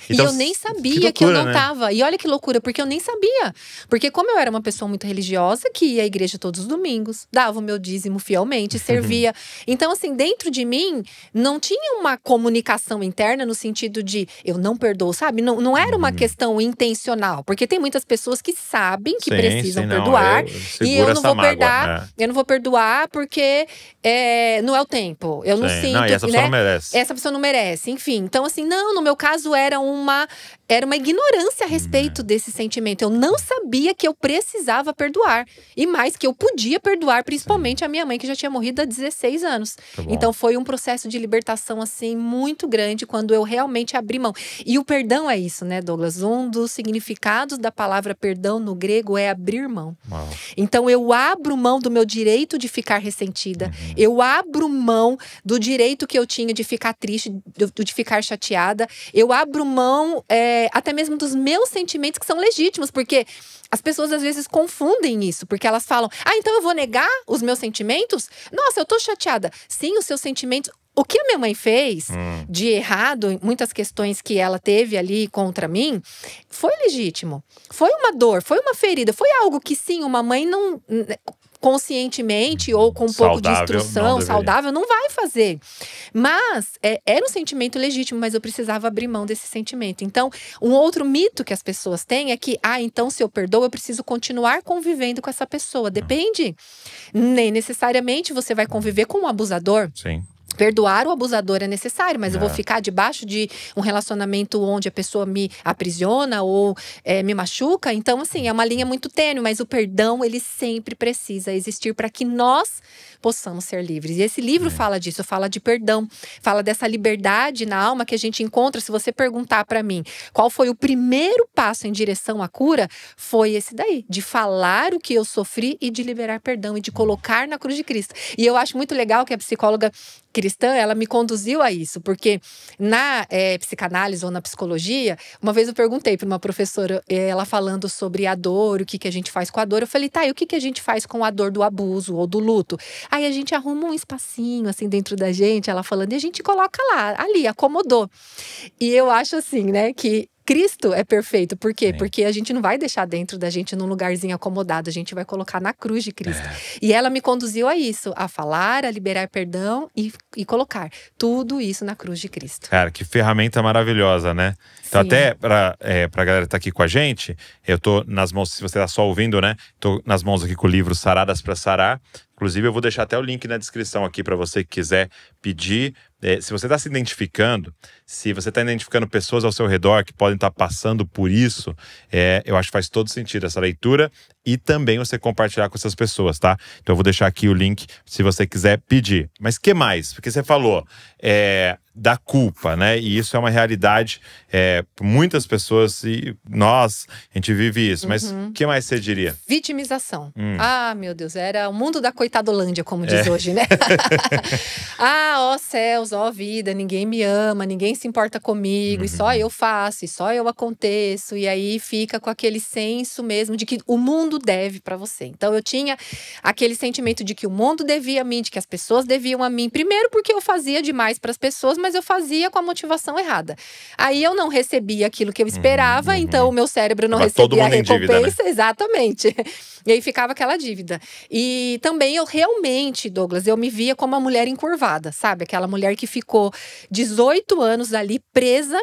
Então, e eu nem sabia que eu não tava. E olha que loucura, porque eu nem sabia. Porque como eu era uma pessoa muito religiosa, que ia à igreja todos os domingos, dava o meu dízimo fielmente, servia. Então, assim, dentro de mim, não tinha uma comunicação interna no sentido de eu não perdoo, sabe? Não era uma questão intencional. Porque tem muitas pessoas que sabem que precisam perdoar. E eu não vou perdoar. Eu não vou perdoar porque não é o tempo. Eu não sinto. Não, e essa pessoa não merece. Essa pessoa não merece. Enfim, então assim, não, no meu caso era uma era uma ignorância a respeito desse sentimento. Eu não sabia que eu precisava perdoar. E mais, que eu podia perdoar, principalmente a minha mãe, que já tinha morrido há 16 anos. Então foi um processo de libertação, assim, muito grande, quando eu realmente abri mão. E o perdão é isso, né, Douglas? Um dos significados da palavra perdão no grego é abrir mão. Então eu abro mão do meu direito de ficar ressentida. Eu abro mão do direito que eu tinha de ficar triste, de ficar chateada. Eu abro mão até mesmo dos meus sentimentos, que são legítimos, porque as pessoas às vezes confundem isso, porque elas falam: então eu vou negar os meus sentimentos? Nossa, eu tô chateada. Sim, os seus sentimentos. O que a minha mãe fez de errado, em muitas questões que ela teve ali contra mim, foi legítimo. Foi uma dor, foi uma ferida, foi algo que sim, uma mãe não… conscientemente ou com um pouco de instrução saudável, não vai fazer. Mas era um sentimento legítimo, mas eu precisava abrir mão desse sentimento. Então, um outro mito que as pessoas têm é que, então se eu perdoo, eu preciso continuar convivendo com essa pessoa. Depende. Nem necessariamente você vai conviver com um abusador. Sim. Perdoar o abusador é necessário, mas eu vou ficar debaixo de um relacionamento onde a pessoa me aprisiona ou me machuca. Então, assim, é uma linha muito tênue, mas o perdão, ele sempre precisa existir para que nós possamos ser livres. E esse livro fala disso, fala de perdão, fala dessa liberdade na alma que a gente encontra. Se você perguntar para mim qual foi o primeiro passo em direção à cura, foi esse daí, de falar o que eu sofri e de liberar perdão e de colocar na cruz de Cristo. E eu acho muito legal que a psicóloga cristã, ela me conduziu a isso, porque na psicanálise ou na psicologia, uma vez eu perguntei para uma professora, ela falando sobre a dor, o que a gente faz com a dor, eu falei, e o que a gente faz com a dor do abuso ou do luto? Aí a gente arruma um espacinho assim dentro da gente, ela falando, e a gente coloca lá, ali, acomodou. E eu acho assim, né, que Cristo é perfeito. Por quê? Porque a gente não vai deixar dentro da gente num lugarzinho acomodado. A gente vai colocar na cruz de Cristo. E ela me conduziu a isso. A falar, a liberar perdão e colocar tudo isso na cruz de Cristo. Cara, que ferramenta maravilhosa, né? Então, até pra galera que tá aqui com a gente, eu tô nas mãos, se você tá só ouvindo, né? Tô nas mãos aqui com o livro Saradas para Sarar. Inclusive, eu vou deixar até o link na descrição aqui para você que quiser pedir. Se você está se identificando, se você está identificando pessoas ao seu redor que podem estar passando por isso, eu acho que faz todo sentido essa leitura e também você compartilhar com essas pessoas, tá? Então eu vou deixar aqui o link se você quiser pedir. Mas que mais? Porque você falou da culpa, né? E isso é uma realidade para muitas pessoas e nós, a gente vive isso. Mas o que mais você diria? Vitimização. Ah, meu Deus, era o mundo da coitadolândia, como diz hoje, né? Ó céus, ó vida, ninguém me ama, ninguém se importa comigo, e só eu faço, e só eu aconteço. E aí fica com aquele senso mesmo de que o mundo deve pra você. Então eu tinha aquele sentimento de que o mundo devia a mim, de que as pessoas deviam a mim. Primeiro porque eu fazia demais pras pessoas, mas eu fazia com a motivação errada. Aí eu não recebia aquilo que eu esperava, então o meu cérebro não recebia a recompensa. Dívida, né? Exatamente. E aí ficava aquela dívida. E também eu realmente, Douglas, eu me via como uma mulher encurvada, sabe? Aquela mulher que ficou 18 anos ali presa,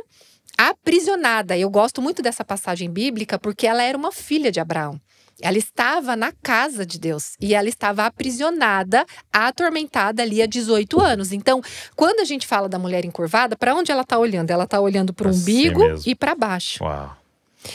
aprisionada. Eu gosto muito dessa passagem bíblica porque ela era uma filha de Abraão. Ela estava na casa de Deus e ela estava aprisionada, atormentada ali há 18 anos. Então, quando a gente fala da mulher encurvada, para onde ela está olhando? Ela está olhando para o umbigo e para baixo. Uau.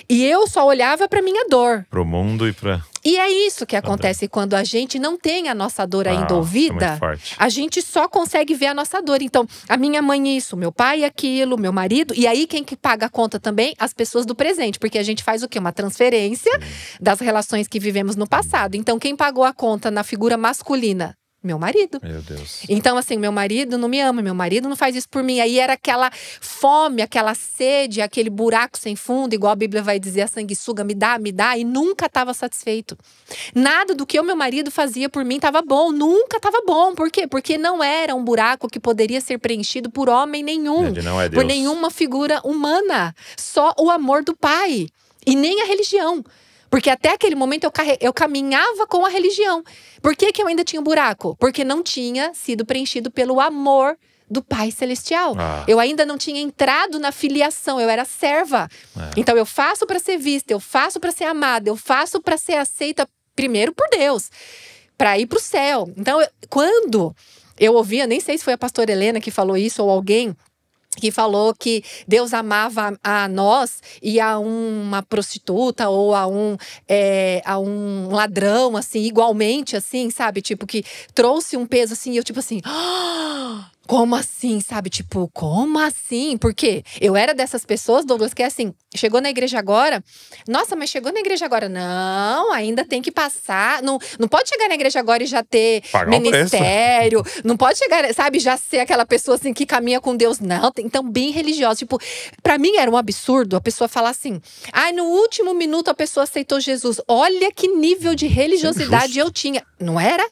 E eu só olhava para minha dor. Para o mundo e para… E é isso que acontece quando a gente não tem a nossa dor ainda ouvida. A gente só consegue ver a nossa dor. Então, a minha mãe isso, meu pai aquilo, meu marido. E aí quem que paga a conta também? As pessoas do presente. Porque a gente faz o quê? Uma transferência das relações que vivemos no passado. Então, quem pagou a conta na figura masculina? Meu marido. Meu Deus. Então, assim, meu marido não me ama, meu marido não faz isso por mim. Aí era aquela fome, aquela sede, aquele buraco sem fundo, igual a Bíblia vai dizer, a sanguessuga, me dá, e nunca estava satisfeito. Nada do que o meu marido fazia por mim estava bom, nunca estava bom. Por quê? Porque não era um buraco que poderia ser preenchido por homem nenhum, Ele não é Deus. Por nenhuma figura humana. Só o amor do Pai. E nem a religião. Porque até aquele momento eu caminhava com a religião. Por que eu ainda tinha um buraco? Porque não tinha sido preenchido pelo amor do Pai Celestial. Eu ainda não tinha entrado na filiação, eu era serva. Então eu faço para ser vista, eu faço para ser amada, eu faço para ser aceita primeiro por Deus, para ir para o céu. Então, quando eu ouvia, nem sei se foi a pastora Helena que falou isso ou alguém, que falou que Deus amava a nós e a uma prostituta ou a um ladrão, assim, igualmente, assim, sabe? Tipo, que trouxe um peso, assim, e eu tipo assim… Como assim, sabe? Tipo, como assim? Porque eu era dessas pessoas, Douglas, que é assim, chegou na igreja agora, nossa, mas chegou na igreja agora, não, ainda tem que passar, não pode chegar na igreja agora e já ter Pagar ministério, não pode chegar, sabe, já ser aquela pessoa assim que caminha com Deus, não, então bem religiosa, tipo, pra mim era um absurdo a pessoa falar assim, no último minuto a pessoa aceitou Jesus, olha que nível de religiosidade eu tinha, não era?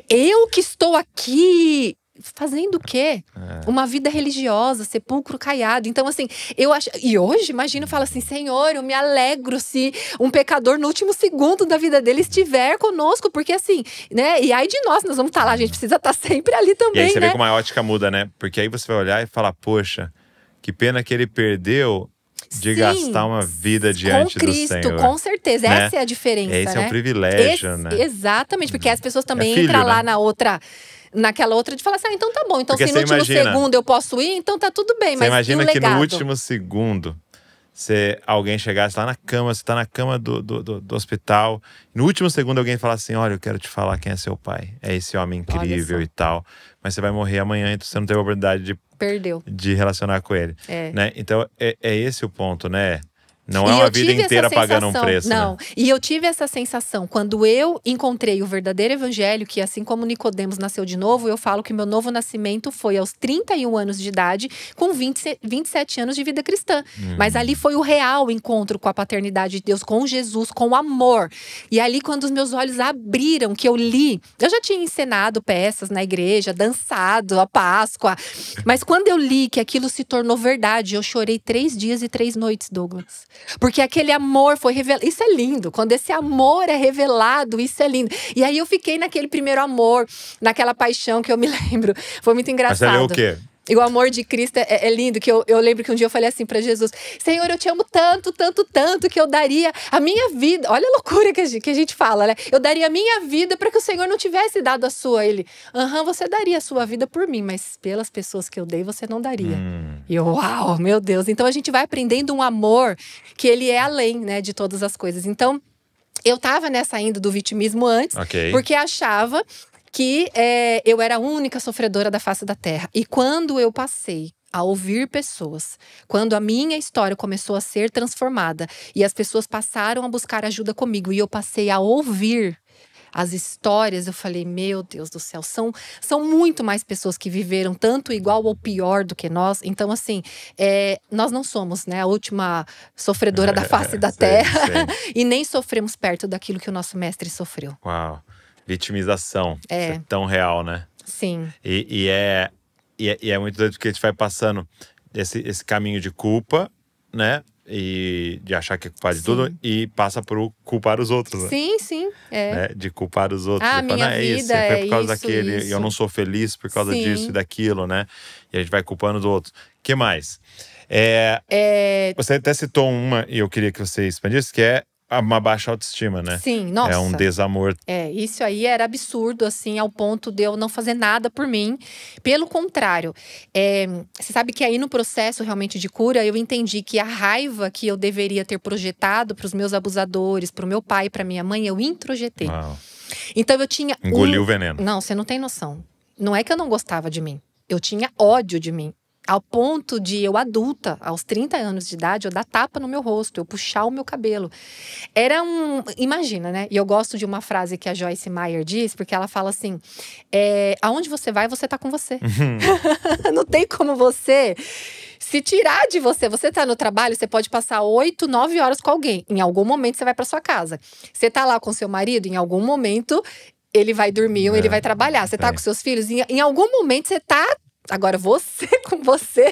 Eu que estou aqui… Fazendo o quê? Uma vida religiosa, sepulcro caiado. Então, assim, eu acho… E hoje, imagina, eu falo assim, Senhor, eu me alegro se um pecador no último segundo da vida dele estiver conosco. Porque assim, né? E aí de nós vamos estar lá, a gente precisa estar sempre ali também, e aí você né? vê como a ótica muda, né? Porque aí você vai olhar e falar, poxa, que pena que ele perdeu de gastar uma vida diante do Senhor. Com Cristo, com certeza. Né? Essa é a diferença, Esse né? é o privilégio, né? Exatamente, porque as pessoas também filho, entram lá né? naquela outra de falar assim, então tá bom. Então porque se no último imagina, segundo eu posso ir, então tá tudo bem. Você mas imagina e o que legado? no último segundo, alguém chegasse lá na cama, você tá na cama do hospital, no último segundo alguém fala assim, olha, eu quero te falar quem é seu pai. É esse homem incrível e tal. Mas você vai morrer amanhã, então você não teve a oportunidade de relacionar com ele. Né? Então é esse o ponto, né? Não é uma vida inteira pagando um preço. Não, né? E eu tive essa sensação quando eu encontrei o verdadeiro evangelho, que assim como Nicodemos nasceu de novo, eu falo que meu novo nascimento foi aos 31 anos de idade, com 27 anos de vida cristã. Mas ali foi o real encontro com a paternidade de Deus, com Jesus, com o amor. E ali, quando os meus olhos abriram, que eu li, eu já tinha encenado peças na igreja, dançado a Páscoa, mas quando eu li que aquilo se tornou verdade, eu chorei 3 dias e 3 noites, Douglas. Porque aquele amor foi revelado. Isso é lindo. Quando esse amor é revelado, isso é lindo. E aí eu fiquei naquele primeiro amor, naquela paixão que eu me lembro. Foi muito engraçado. Mas você leu o quê? E o amor de Cristo é lindo, que eu lembro que um dia eu falei assim pra Jesus, Senhor, eu te amo tanto, tanto, tanto, que eu daria a minha vida. Olha a loucura que a gente fala, né? Eu daria a minha vida para que o Senhor não tivesse dado a sua. Ele, você daria a sua vida por mim, mas pelas pessoas que eu dei, você não daria. E eu, uau, meu Deus. Então a gente vai aprendendo um amor que ele é além, né, de todas as coisas. Então, eu tava nessa indo do vitimismo antes, porque achava que eu era a única sofredora da face da terra. E quando eu passei a ouvir pessoas, quando a minha história começou a ser transformada e as pessoas passaram a buscar ajuda comigo e eu passei a ouvir as histórias, eu falei, meu Deus do céu, são muito mais pessoas que viveram tanto igual ou pior do que nós. Então, assim, nós não somos, né, a última sofredora da face da terra e nem sofremos perto daquilo que o nosso mestre sofreu. Uau! Vitimização. Isso é tão real, né? Sim. E é muito doido porque a gente vai passando esse caminho de culpa, né? E de achar que é culpado de tudo e passa por culpar os outros, né? Sim. Né? De culpar os outros. Minha vida foi por causa isso, daquele, e eu não sou feliz por causa disso e daquilo, né? E a gente vai culpando os outros. O que mais? Você até citou uma, e eu queria que você expandisse, que é uma baixa autoestima, né? Sim, nossa. É um desamor. Isso aí era absurdo, assim, ao ponto de eu não fazer nada por mim. Pelo contrário, você sabe que aí no processo realmente de cura, eu entendi que a raiva que eu deveria ter projetado para os meus abusadores, para o meu pai, para minha mãe, eu introjetei. Uau. Então eu tinha… Engoliu o veneno. Não, você não tem noção. Não é que eu não gostava de mim. Eu tinha ódio de mim. Ao ponto de eu adulta, aos 30 anos de idade, eu dar tapa no meu rosto, eu puxar o meu cabelo. Imagina, né? E eu gosto de uma frase que a Joyce Meyer diz, porque ela fala assim, aonde você vai, você tá com você. Não tem como você se tirar de você. Você tá no trabalho, você pode passar 8, 9 horas com alguém. Em algum momento você vai pra sua casa. Você tá lá com seu marido, em algum momento ele vai dormir ou ele vai trabalhar. Você tá com seus filhos, em algum momento você tá… Agora você com você.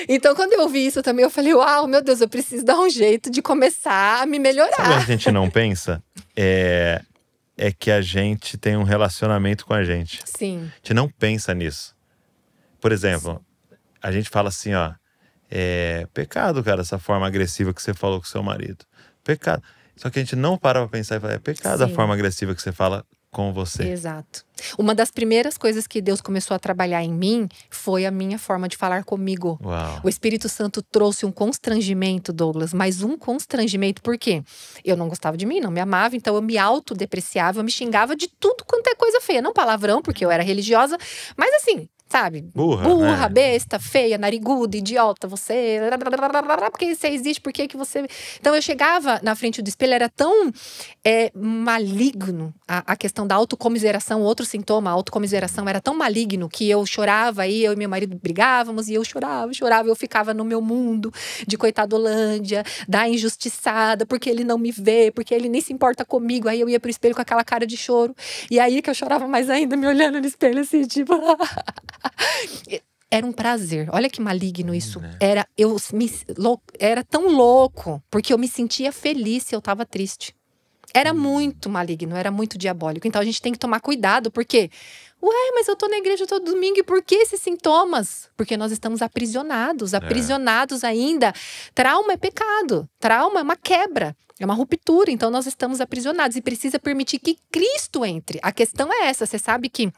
Então, quando eu ouvi isso também, eu falei, uau, meu Deus, eu preciso dar um jeito de começar a me melhorar. Sabe o que a gente não pensa? É que a gente tem um relacionamento com a gente. Sim. A gente não pensa nisso. Por exemplo, a gente fala assim, ó, pecado, cara, essa forma agressiva que você falou com seu marido. Pecado. Só que a gente não para pra pensar e fala, é pecado a forma agressiva que você fala com você. Exato. Uma das primeiras coisas que Deus começou a trabalhar em mim foi a minha forma de falar comigo. Uau. O Espírito Santo trouxe um constrangimento, Douglas, mas um constrangimento, por quê? Eu não gostava de mim, não me amava, então eu me autodepreciava, eu me xingava de tudo quanto é coisa feia. Não palavrão, porque eu era religiosa, mas assim, sabe? Burra, né? Besta, feia, nariguda, idiota, você… Porque você existe, por que que você… Então eu chegava na frente do espelho, era tão maligno a questão da autocomiseração, outro sintoma, a autocomiseração era tão maligno que eu chorava, aí eu e meu marido brigávamos e eu chorava, eu ficava no meu mundo de coitadolândia, da injustiçada, porque ele não me vê, porque ele nem se importa comigo, aí eu ia pro espelho com aquela cara de choro, e aí que eu chorava mais ainda, me olhando no espelho assim, tipo… Era um prazer, olha que maligno isso. Era tão louco, porque eu me sentia feliz se eu tava triste. Era muito maligno, era muito diabólico. Então a gente tem que tomar cuidado, porque… Ué, mas eu tô na igreja todo domingo, e por que esses sintomas? Porque nós estamos aprisionados ainda. Trauma é pecado, trauma é uma quebra, é uma ruptura. Então nós estamos aprisionados e precisa permitir que Cristo entre. A questão é essa, você sabe que…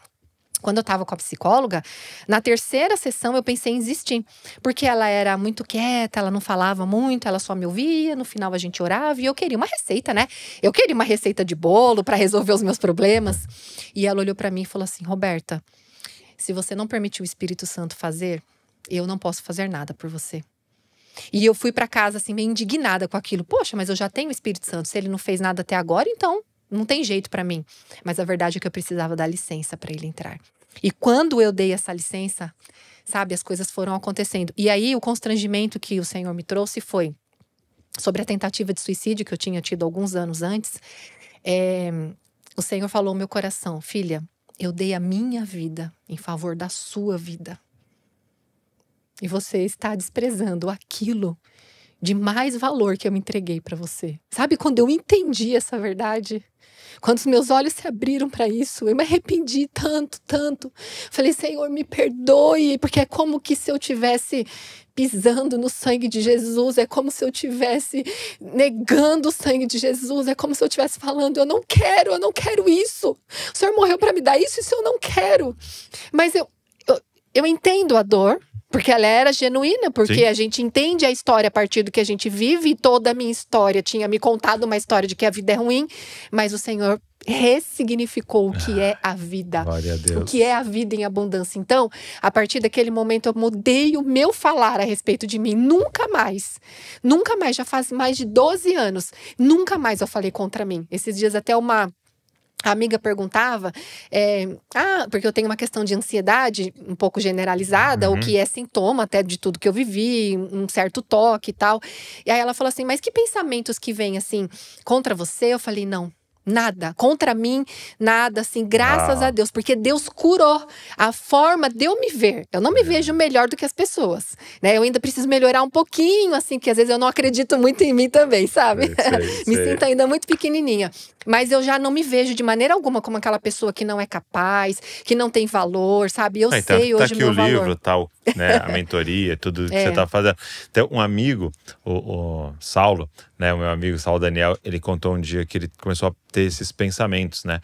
Quando eu tava com a psicóloga, na terceira sessão eu pensei em desistir. Porque ela era muito quieta, ela não falava muito, ela só me ouvia, no final a gente orava e eu queria uma receita, né? Eu queria uma receita de bolo para resolver os meus problemas. E ela olhou para mim e falou assim: Roberta, se você não permitir o Espírito Santo fazer, eu não posso fazer nada por você. E eu fui para casa assim, meio indignada com aquilo. Poxa, mas eu já tenho o Espírito Santo, se ele não fez nada até agora, então… Não tem jeito pra mim. Mas a verdade é que eu precisava dar licença pra ele entrar. E quando eu dei essa licença, sabe, as coisas foram acontecendo. E aí o constrangimento que o Senhor me trouxe foi sobre a tentativa de suicídio que eu tinha tido alguns anos antes. O Senhor falou ao meu coração: filha, eu dei a minha vida em favor da sua vida. E você está desprezando aquilo de mais valor que eu me entreguei pra você. Sabe quando eu entendi essa verdade? Quando os meus olhos se abriram para isso, eu me arrependi tanto. Falei: Senhor, me perdoe, porque é como que se eu tivesse pisando no sangue de Jesus, é como se eu tivesse negando o sangue de Jesus, é como se eu estivesse falando: eu não quero isso. O Senhor morreu para me dar isso eu não quero. Mas eu entendo a dor, porque ela era genuína, porque Sim. A gente entende a história a partir do que a gente vive, e toda a minha história tinha me contado uma história de que a vida é ruim, mas o Senhor ressignificou o que é a vida. Glória a Deus. O que é a vida em abundância. Então, a partir daquele momento eu mudei o meu falar a respeito de mim. Nunca mais, já faz mais de 12 anos, nunca mais eu falei contra mim. Esses dias até a amiga perguntava, porque eu tenho uma questão de ansiedade um pouco generalizada, o que é sintoma até de tudo que eu vivi, um certo toque e tal. E aí ela falou assim: mas que pensamentos que vêm assim contra você? Eu falei: não. Nada, contra mim, nada, assim, graças a Deus, porque Deus curou a forma de eu me ver. Eu não me vejo melhor do que as pessoas, né? Eu ainda preciso melhorar um pouquinho, assim, porque às vezes eu não acredito muito em mim também, sabe? Me sinto ainda muito pequenininha. Mas eu já não me vejo de maneira alguma como aquela pessoa que não é capaz, que não tem valor, sabe? Eu sei hoje o meu valor. Tá aqui o livro, tal, né? A mentoria, tudo que você tá fazendo. Tem um amigo, o Saulo, né? O meu amigo Saulo Daniel, ele contou um dia que ele começou a ter esses pensamentos, né?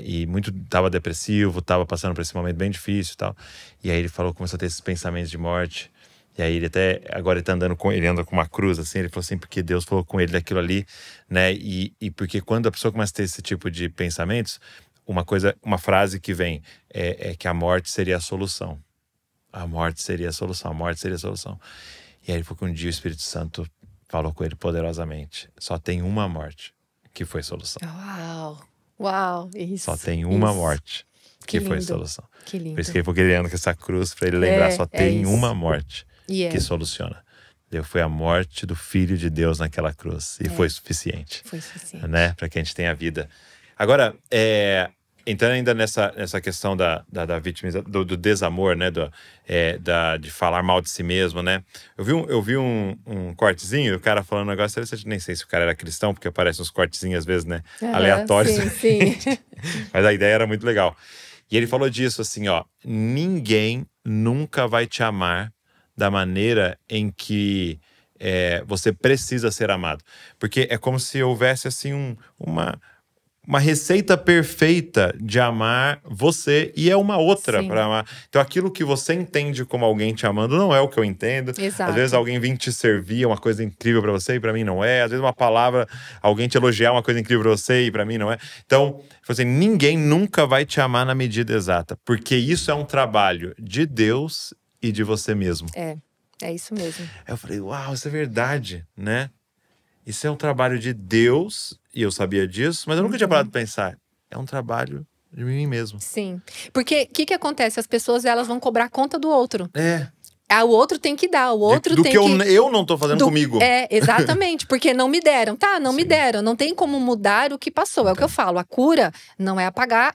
E tava depressivo, tava passando por esse momento bem difícil e tal. E aí ele começou a ter esses pensamentos de morte. E aí agora ele tá ele anda com uma cruz, assim, ele falou assim, porque Deus falou com ele daquilo ali, né? E porque quando a pessoa começa a ter esse tipo de pensamentos, uma frase que vem é que a morte seria a solução. A morte seria a solução, a morte seria a solução. E aí ele falou que um dia o Espírito Santo falou com ele poderosamente: só tem uma morte que foi solução. Uau, isso. Só tem uma morte que foi solução. Que lindo. Por isso que ele falou que ele anda com essa cruz, pra ele lembrar, só tem uma morte que soluciona. Foi a morte do Filho de Deus naquela cruz. E foi suficiente. Foi suficiente. Né? Para que a gente tenha vida. Agora, entrando ainda nessa questão da vitimização, do desamor, né? De falar mal de si mesmo, né? Eu vi um cortezinho, o cara falando um negócio, nem sei se o cara era cristão, porque aparecem uns cortezinhos às vezes, né? Aleatórios. Sim. Mas a ideia era muito legal. E ele falou disso assim, ó: ninguém nunca vai te amar da maneira em que você precisa ser amado. Porque é como se houvesse assim uma uma receita perfeita de amar você e é uma outra para amar. Então aquilo que você entende como alguém te amando não é o que eu entendo. Exato. Às vezes alguém vir te servir é uma coisa incrível para você e para mim não é. Às vezes uma palavra, alguém te elogiar é uma coisa incrível para você e para mim não é. Então, assim, ninguém nunca vai te amar na medida exata, porque isso é um trabalho de Deus e de você mesmo. É isso mesmo. Eu falei, uau, isso é verdade, né? Isso é um trabalho de Deus, e eu sabia disso, mas eu nunca tinha parado de pensar. É um trabalho de mim mesmo. Sim. Porque o que acontece? As pessoas, elas vão cobrar conta do outro. O outro tem que dar, o outro do tem que eu não tô fazendo comigo. Exatamente, porque não me deram. Não me deram, não tem como mudar o que passou. É o que eu falo, a cura não é apagar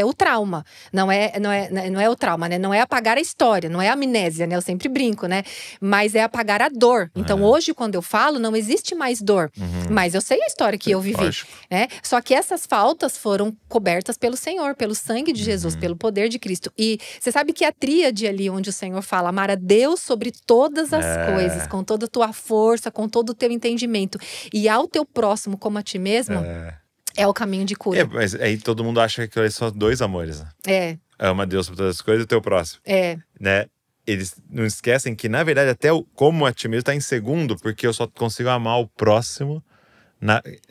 o trauma. Não é o trauma, né? Não é apagar a história, não é a amnésia, né? Eu sempre brinco, né? Mas é apagar a dor. Então hoje, quando eu falo, não existe mais dor. Mas eu sei a história que eu vivi, né? Só que essas faltas foram cobertas pelo Senhor, pelo sangue de Jesus, pelo poder de Cristo. E você sabe que a tríade ali, onde o Senhor fala, amar a Deus sobre todas as coisas, com toda a tua força, com todo o teu entendimento, e ao teu próximo como a ti mesmo, é o caminho de cura. Mas aí todo mundo acha que são dois amores, né? Ama a Deus sobre todas as coisas e o teu próximo. Né? Eles não esquecem que, na verdade, até o como a ti mesmo tá em segundo, porque eu só consigo amar o próximo.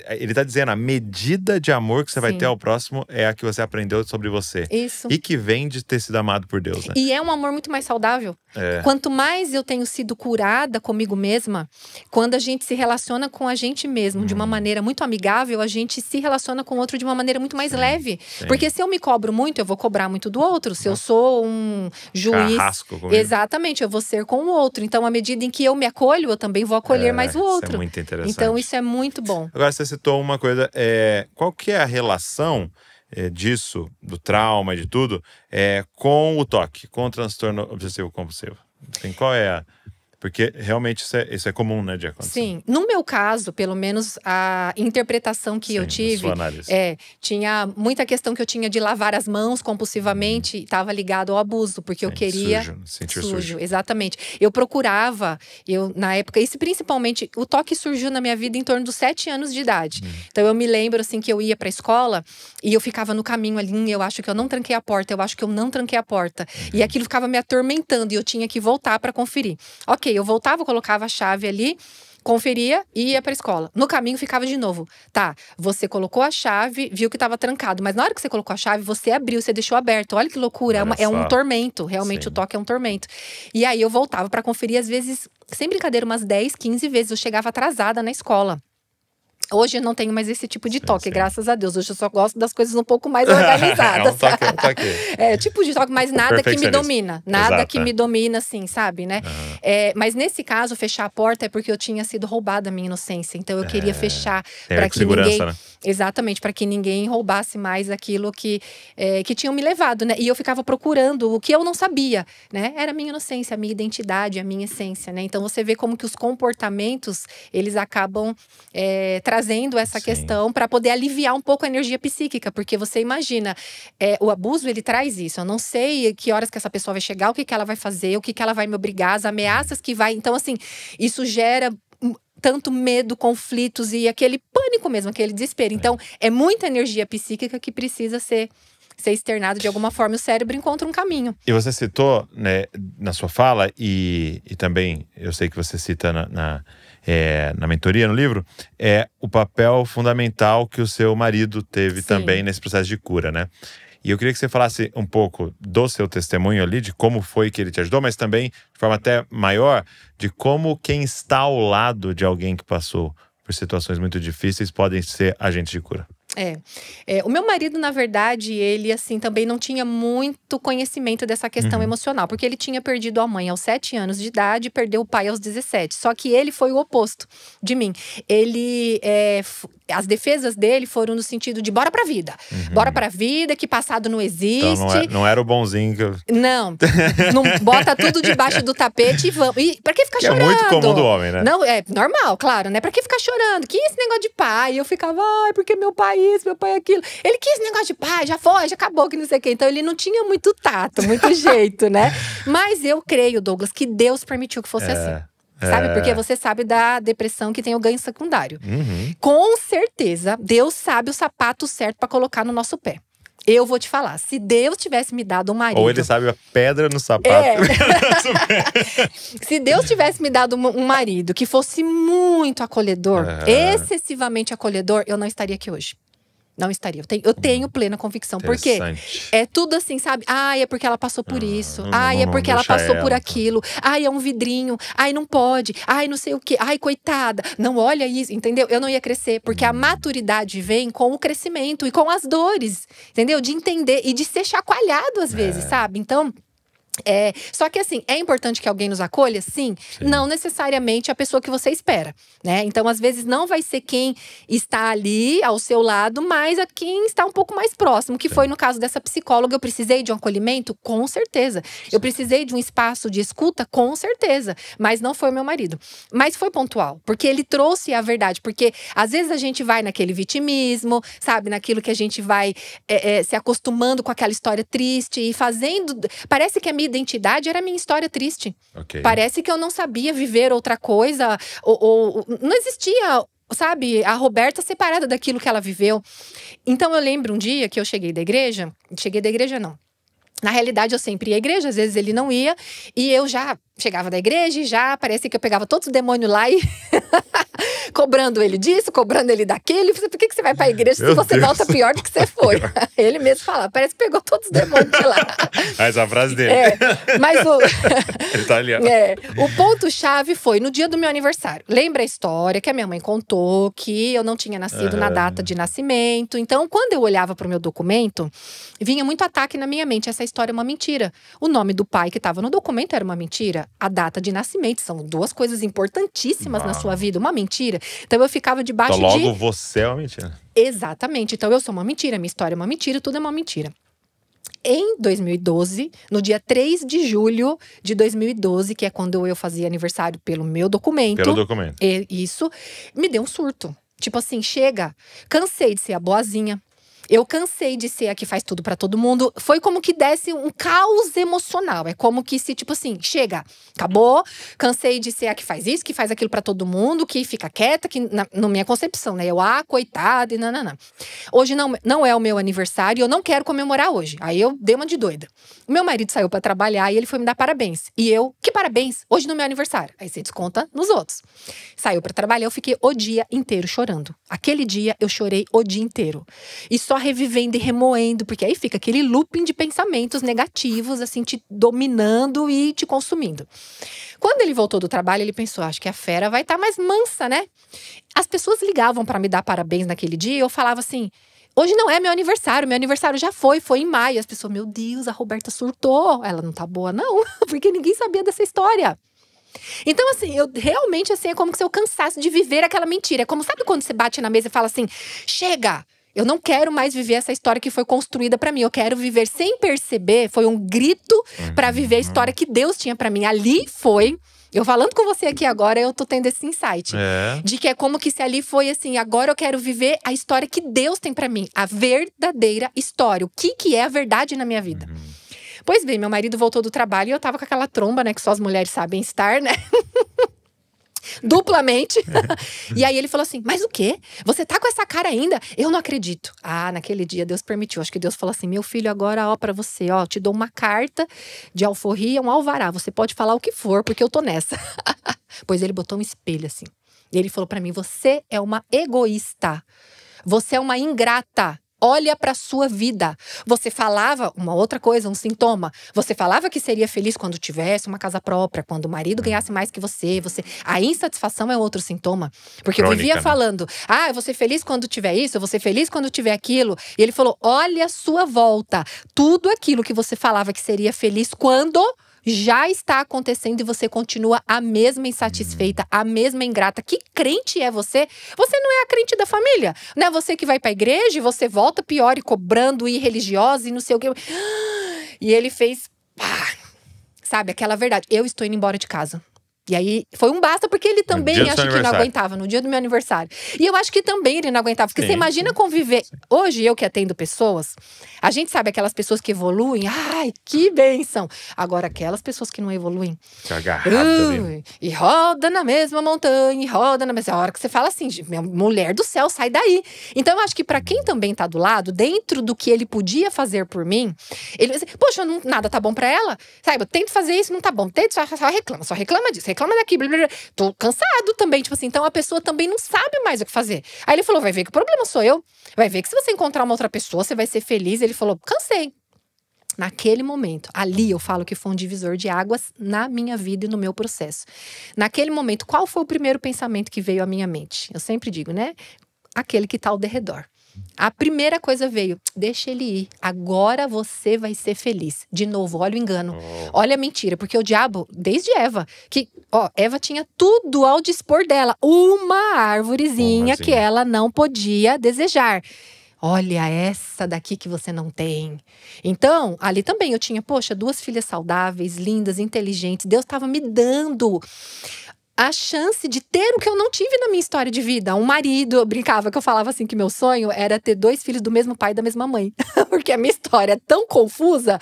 Ele tá dizendo, a medida de amor que você vai ter ao próximo é a que você aprendeu sobre você. Isso. E que vem de ter sido amado por Deus, né? E é um amor muito mais saudável. Quanto mais eu tenho sido curada comigo mesma, quando a gente se relaciona com a gente mesmo de uma maneira muito amigável, a gente se relaciona com o outro de uma maneira muito mais leve. Porque se eu me cobro muito, eu vou cobrar muito do outro. Se eu sou um juiz… Carrasco comigo. Exatamente, eu vou ser com o outro. Então, à medida em que eu me acolho, eu também vou acolher mais o outro. Isso é muito interessante. Então, isso é muito bom. Agora, você citou uma coisa, qual que é a relação disso, do trauma e de tudo, com o toque, com o transtorno obsessivo compulsivo? Assim, qual é a… Porque realmente isso é comum, né, de acontecer. Sim. No meu caso, pelo menos a interpretação que eu tive… sua análise. Tinha muita questão que eu tinha de lavar as mãos compulsivamente, estava ligado ao abuso, porque eu queria… Sentir sujo. Exatamente. Eu procurava, na época, isso principalmente, o toque surgiu na minha vida em torno dos 7 anos de idade. Então eu me lembro, assim, que eu ia pra escola e eu ficava no caminho ali, eu acho que eu não tranquei a porta, E aquilo ficava me atormentando e eu tinha que voltar pra conferir. Ok, eu voltava, colocava a chave ali, conferia e ia pra escola. No caminho ficava de novo. Tá, você colocou a chave, viu que tava trancado. Mas na hora que você colocou a chave, você abriu, você deixou aberto. Olha que loucura, é um tormento. Realmente o toque é um tormento. E aí eu voltava pra conferir, às vezes, sem brincadeira, umas 10, 15 vezes. Eu chegava atrasada na escola. Hoje eu não tenho mais esse tipo de toque, graças a Deus. Hoje eu só gosto das coisas um pouco mais organizadas. Tipo de toque, mas nada que me domina. Nada que me domina, assim, sabe, né? Mas nesse caso, fechar a porta é porque eu tinha sido roubada a minha inocência. Então eu queria fechar para que ninguém… né? Exatamente, para que ninguém roubasse mais aquilo que tinham me levado, né? E eu ficava procurando o que eu não sabia, né? Era a minha inocência, a minha identidade, a minha essência, né? Então você vê como que os comportamentos, eles acabam trazendo essa questão para poder aliviar um pouco a energia psíquica, porque você imagina, o abuso, ele traz isso. Eu não sei que horas que essa pessoa vai chegar, o que ela vai fazer, o que ela vai me obrigar, as ameaças que vai… Então, assim, isso gera tanto medo, conflitos e aquele pânico mesmo, aquele desespero. Então, é muita energia psíquica que precisa ser externado de alguma forma. O cérebro encontra um caminho. E você citou, né, na sua fala, e também eu sei que você cita na mentoria, no livro, o papel fundamental que o seu marido teve também nesse processo de cura, né? E eu queria que você falasse um pouco do seu testemunho ali, de como foi que ele te ajudou, mas também, de forma até maior, de como quem está ao lado de alguém que passou por situações muito difíceis podem ser agentes de cura. O meu marido, na verdade, ele assim também não tinha muito conhecimento dessa questão emocional, porque ele tinha perdido a mãe aos 7 anos de idade e perdeu o pai aos 17. Só que ele foi o oposto de mim. Ele, as defesas dele foram no sentido de bora pra vida. Bora pra vida, que passado não existe. Então não era o bonzinho que eu… Não bota tudo debaixo do tapete e vamos. E pra que ficar chorando? É muito comum do homem, né? Não, é normal, claro, né? Pra que ficar chorando? Que esse negócio de pai? E eu ficava, porque meu pai isso, meu pai aquilo. Ele quis negócio de pai, já foi, já acabou, que não sei o quê. Então ele não tinha muito tato, muito jeito, né? Mas eu creio, Douglas, que Deus permitiu que fosse assim. Sabe? Porque você sabe da depressão que tem o ganho secundário. Uhum. Com certeza, Deus sabe o sapato certo pra colocar no nosso pé. Eu vou te falar, se Deus tivesse me dado um marido… Ou ele sabe a pedra no sapato. Se Deus tivesse me dado um marido que fosse muito acolhedor, excessivamente acolhedor, eu não estaria aqui hoje. Não estaria. Eu tenho plena convicção. Porque é tudo assim, sabe? Ai, é porque ela passou por isso. Ai, é porque ela passou por aquilo. Ai, é um vidrinho. Ai, não pode. Ai, não sei o quê. Ai, coitada. Não olha isso, entendeu? Eu não ia crescer. Porque a maturidade vem com o crescimento e com as dores. Entendeu? De entender e de ser chacoalhado às vezes, sabe? Então… só que assim, é importante que alguém nos acolha? Sim. Não necessariamente a pessoa que você espera, né? Então, às vezes, não vai ser quem está ali ao seu lado, mas a quem está um pouco mais próximo. Que foi no caso dessa psicóloga. Eu precisei de um acolhimento? Com certeza. Eu precisei de um espaço de escuta? Com certeza. Mas não foi o meu marido. Mas foi pontual, porque ele trouxe a verdade. Porque às vezes a gente vai naquele vitimismo, sabe? Naquilo que a gente vai se acostumando com aquela história triste e fazendo… Parece que a minha identidade era a minha história triste. Parece que eu não sabia viver outra coisa, ou não existia, sabe, a Roberta separada daquilo que ela viveu. Então eu lembro um dia que eu cheguei da igreja não. Na realidade, eu sempre ia à igreja, às vezes ele não ia. E eu já chegava da igreja e já parecia que eu pegava todos os demônios lá e… cobrando ele disso, cobrando ele daquele. Por que você vai pra igreja se você volta pior do que você foi? Ele mesmo fala, parece que pegou todos os demônios de lá. Essa é a frase dele. Mas Ele tá ali, ó. O ponto-chave foi no dia do meu aniversário. Lembra a história que a minha mãe contou, que eu não tinha nascido na data de nascimento. Então, quando eu olhava pro meu documento, vinha muito ataque na minha mente. Essa história é uma mentira. O nome do pai que estava no documento era uma mentira. A data de nascimento são duas coisas importantíssimas na sua vida. Uma mentira. Então eu ficava debaixo então, logo você é uma mentira. Exatamente. Então eu sou uma mentira, minha história é uma mentira, tudo é uma mentira. Em 2012, no dia 3 de julho de 2012, que é quando eu fazia aniversário pelo meu documento. Pelo documento. Isso, me deu um surto. Tipo assim, chega, cansei de ser a boazinha. Eu cansei de ser a que faz tudo pra todo mundo. Foi como que desse um caos emocional. É como que se, tipo assim, chega, acabou. Cansei de ser a que faz isso, que faz aquilo pra todo mundo, que fica quieta, que na minha concepção, né? Eu, coitada e nananã. Hoje não é o meu aniversário, eu não quero comemorar hoje. Aí eu dei uma de doida. O meu marido saiu pra trabalhar e ele foi me dar parabéns. E eu, que parabéns? Hoje não é meu aniversário. Aí você desconta nos outros. Saiu pra trabalhar, eu fiquei o dia inteiro chorando. Aquele dia eu chorei o dia inteiro. E só revivendo e remoendo, porque aí fica aquele looping de pensamentos negativos, assim, te dominando e te consumindo. Quando ele voltou do trabalho, ele pensou, acho que a fera vai estar mais mansa, né? As pessoas ligavam pra me dar parabéns naquele dia e eu falava assim, hoje não é meu aniversário já foi em maio. As pessoas, meu Deus, a Roberta surtou. Ela não tá boa não, porque ninguém sabia dessa história. Então, assim, eu realmente, assim, é como se eu cansasse de viver aquela mentira. É como, sabe quando você bate na mesa e fala assim, chega! Eu não quero mais viver essa história que foi construída pra mim. Eu quero viver sem perceber. Foi um grito pra viver a história que Deus tinha pra mim. Ali foi… Eu falando com você aqui agora, eu tô tendo esse insight. De que é como que se ali foi assim, agora eu quero viver a história que Deus tem pra mim. A verdadeira história. O que é a verdade na minha vida. Pois bem, meu marido voltou do trabalho e eu tava com aquela tromba, né? Que só as mulheres sabem estar, né? Duplamente. E aí ele falou assim, mas o quê? Você tá com essa cara ainda? Eu não acredito. Naquele dia Deus permitiu. Acho que Deus falou assim, meu filho, agora ó pra você, ó, te dou uma carta de alforria, um alvará. Você pode falar o que for, porque eu tô nessa. Pois ele botou um espelho assim. E ele falou pra mim, você é uma egoísta. Você é uma ingrata. Olha pra sua vida. Você falava, uma outra coisa, um sintoma. Você falava que seria feliz quando tivesse uma casa própria, quando o marido ganhasse mais que você. A insatisfação é outro sintoma. Porque crônica, eu vivia falando, eu vou ser feliz quando tiver isso, eu vou ser feliz quando tiver aquilo. E ele falou, olha a sua volta. Tudo aquilo que você falava que seria feliz quando… já está acontecendo e você continua a mesma insatisfeita, a mesma ingrata. Que crente é você? Você não é a crente da família. Não é você que vai pra igreja e você volta pior e cobrando e religiosa e não sei o que. E ele fez, sabe, aquela verdade. Eu estou indo embora de casa. E aí, foi um basta, porque ele também acho que não aguentava, no dia do meu aniversário. E eu acho que também ele não aguentava, porque você imagina conviver… Hoje, eu que atendo pessoas, a gente sabe aquelas pessoas que evoluem, ai, que bênção! Agora, aquelas pessoas que não evoluem… E roda na mesma montanha, e roda na mesma… A hora que você fala assim, mulher do céu, sai daí! Então, eu acho que pra quem também tá do lado, dentro do que ele podia fazer por mim, ele vai dizer, poxa, nada tá bom pra ela? Sabe, eu tento fazer isso, não tá bom. Tento, só reclama disso, reclama daqui, blá, blá, blá. Tô cansado também, tipo assim. Então a pessoa também não sabe mais o que fazer. Aí ele falou, vai ver que o problema sou eu. Vai ver que se você encontrar uma outra pessoa, você vai ser feliz. Ele falou, cansei. Naquele momento, ali eu falo que foi um divisor de águas na minha vida e no meu processo. Naquele momento, qual foi o primeiro pensamento que veio à minha mente? Eu sempre digo, né? Aquele que tá ao derredor. A primeira coisa veio, deixa ele ir, agora você vai ser feliz. De novo, olha o engano, olha a mentira, porque o diabo, desde Eva, Eva tinha tudo ao dispor dela, uma árvorezinha que ela não podia desejar. Olha, essa daqui que você não tem. Então, ali também eu tinha, poxa, 2 filhas saudáveis, lindas, inteligentes. Deus estava me dando a chance de ter o que eu não tive na minha história de vida. Um marido, eu brincava que eu falava assim que meu sonho era ter 2 filhos do mesmo pai e da mesma mãe. Porque a minha história é tão confusa,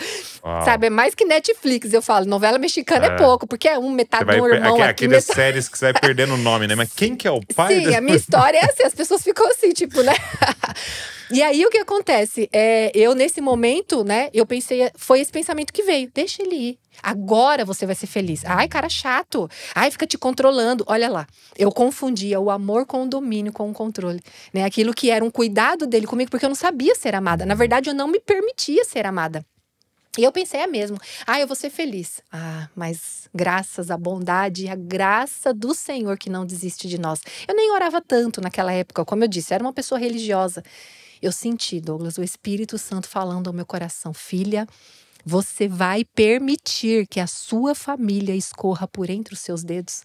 sabe? É mais que Netflix, eu falo. Novela mexicana é pouco, porque é metade do irmão aqui. Aquelas séries que você vai perdendo o nome, né? Mas quem que é o pai? Sim, a minha história é assim, as pessoas ficam assim, tipo, né? E aí, o que acontece? Eu, nesse momento, né, eu pensei, foi esse pensamento que veio. Deixa ele ir. Agora você vai ser feliz. Ai, cara chato. Ai, fica te controlando. Olha lá. Eu confundia o amor com o domínio, com o controle. Né? Aquilo que era um cuidado dele comigo, porque eu não sabia ser amada. Na verdade, eu não me permitia ser amada. E eu pensei, mesmo. Eu vou ser feliz. Mas graças à bondade e à graça do Senhor que não desiste de nós. Eu nem orava tanto naquela época. Como eu disse, era uma pessoa religiosa. Eu senti, Douglas, o Espírito Santo falando ao meu coração. Filha, você vai permitir que a sua família escorra por entre os seus dedos?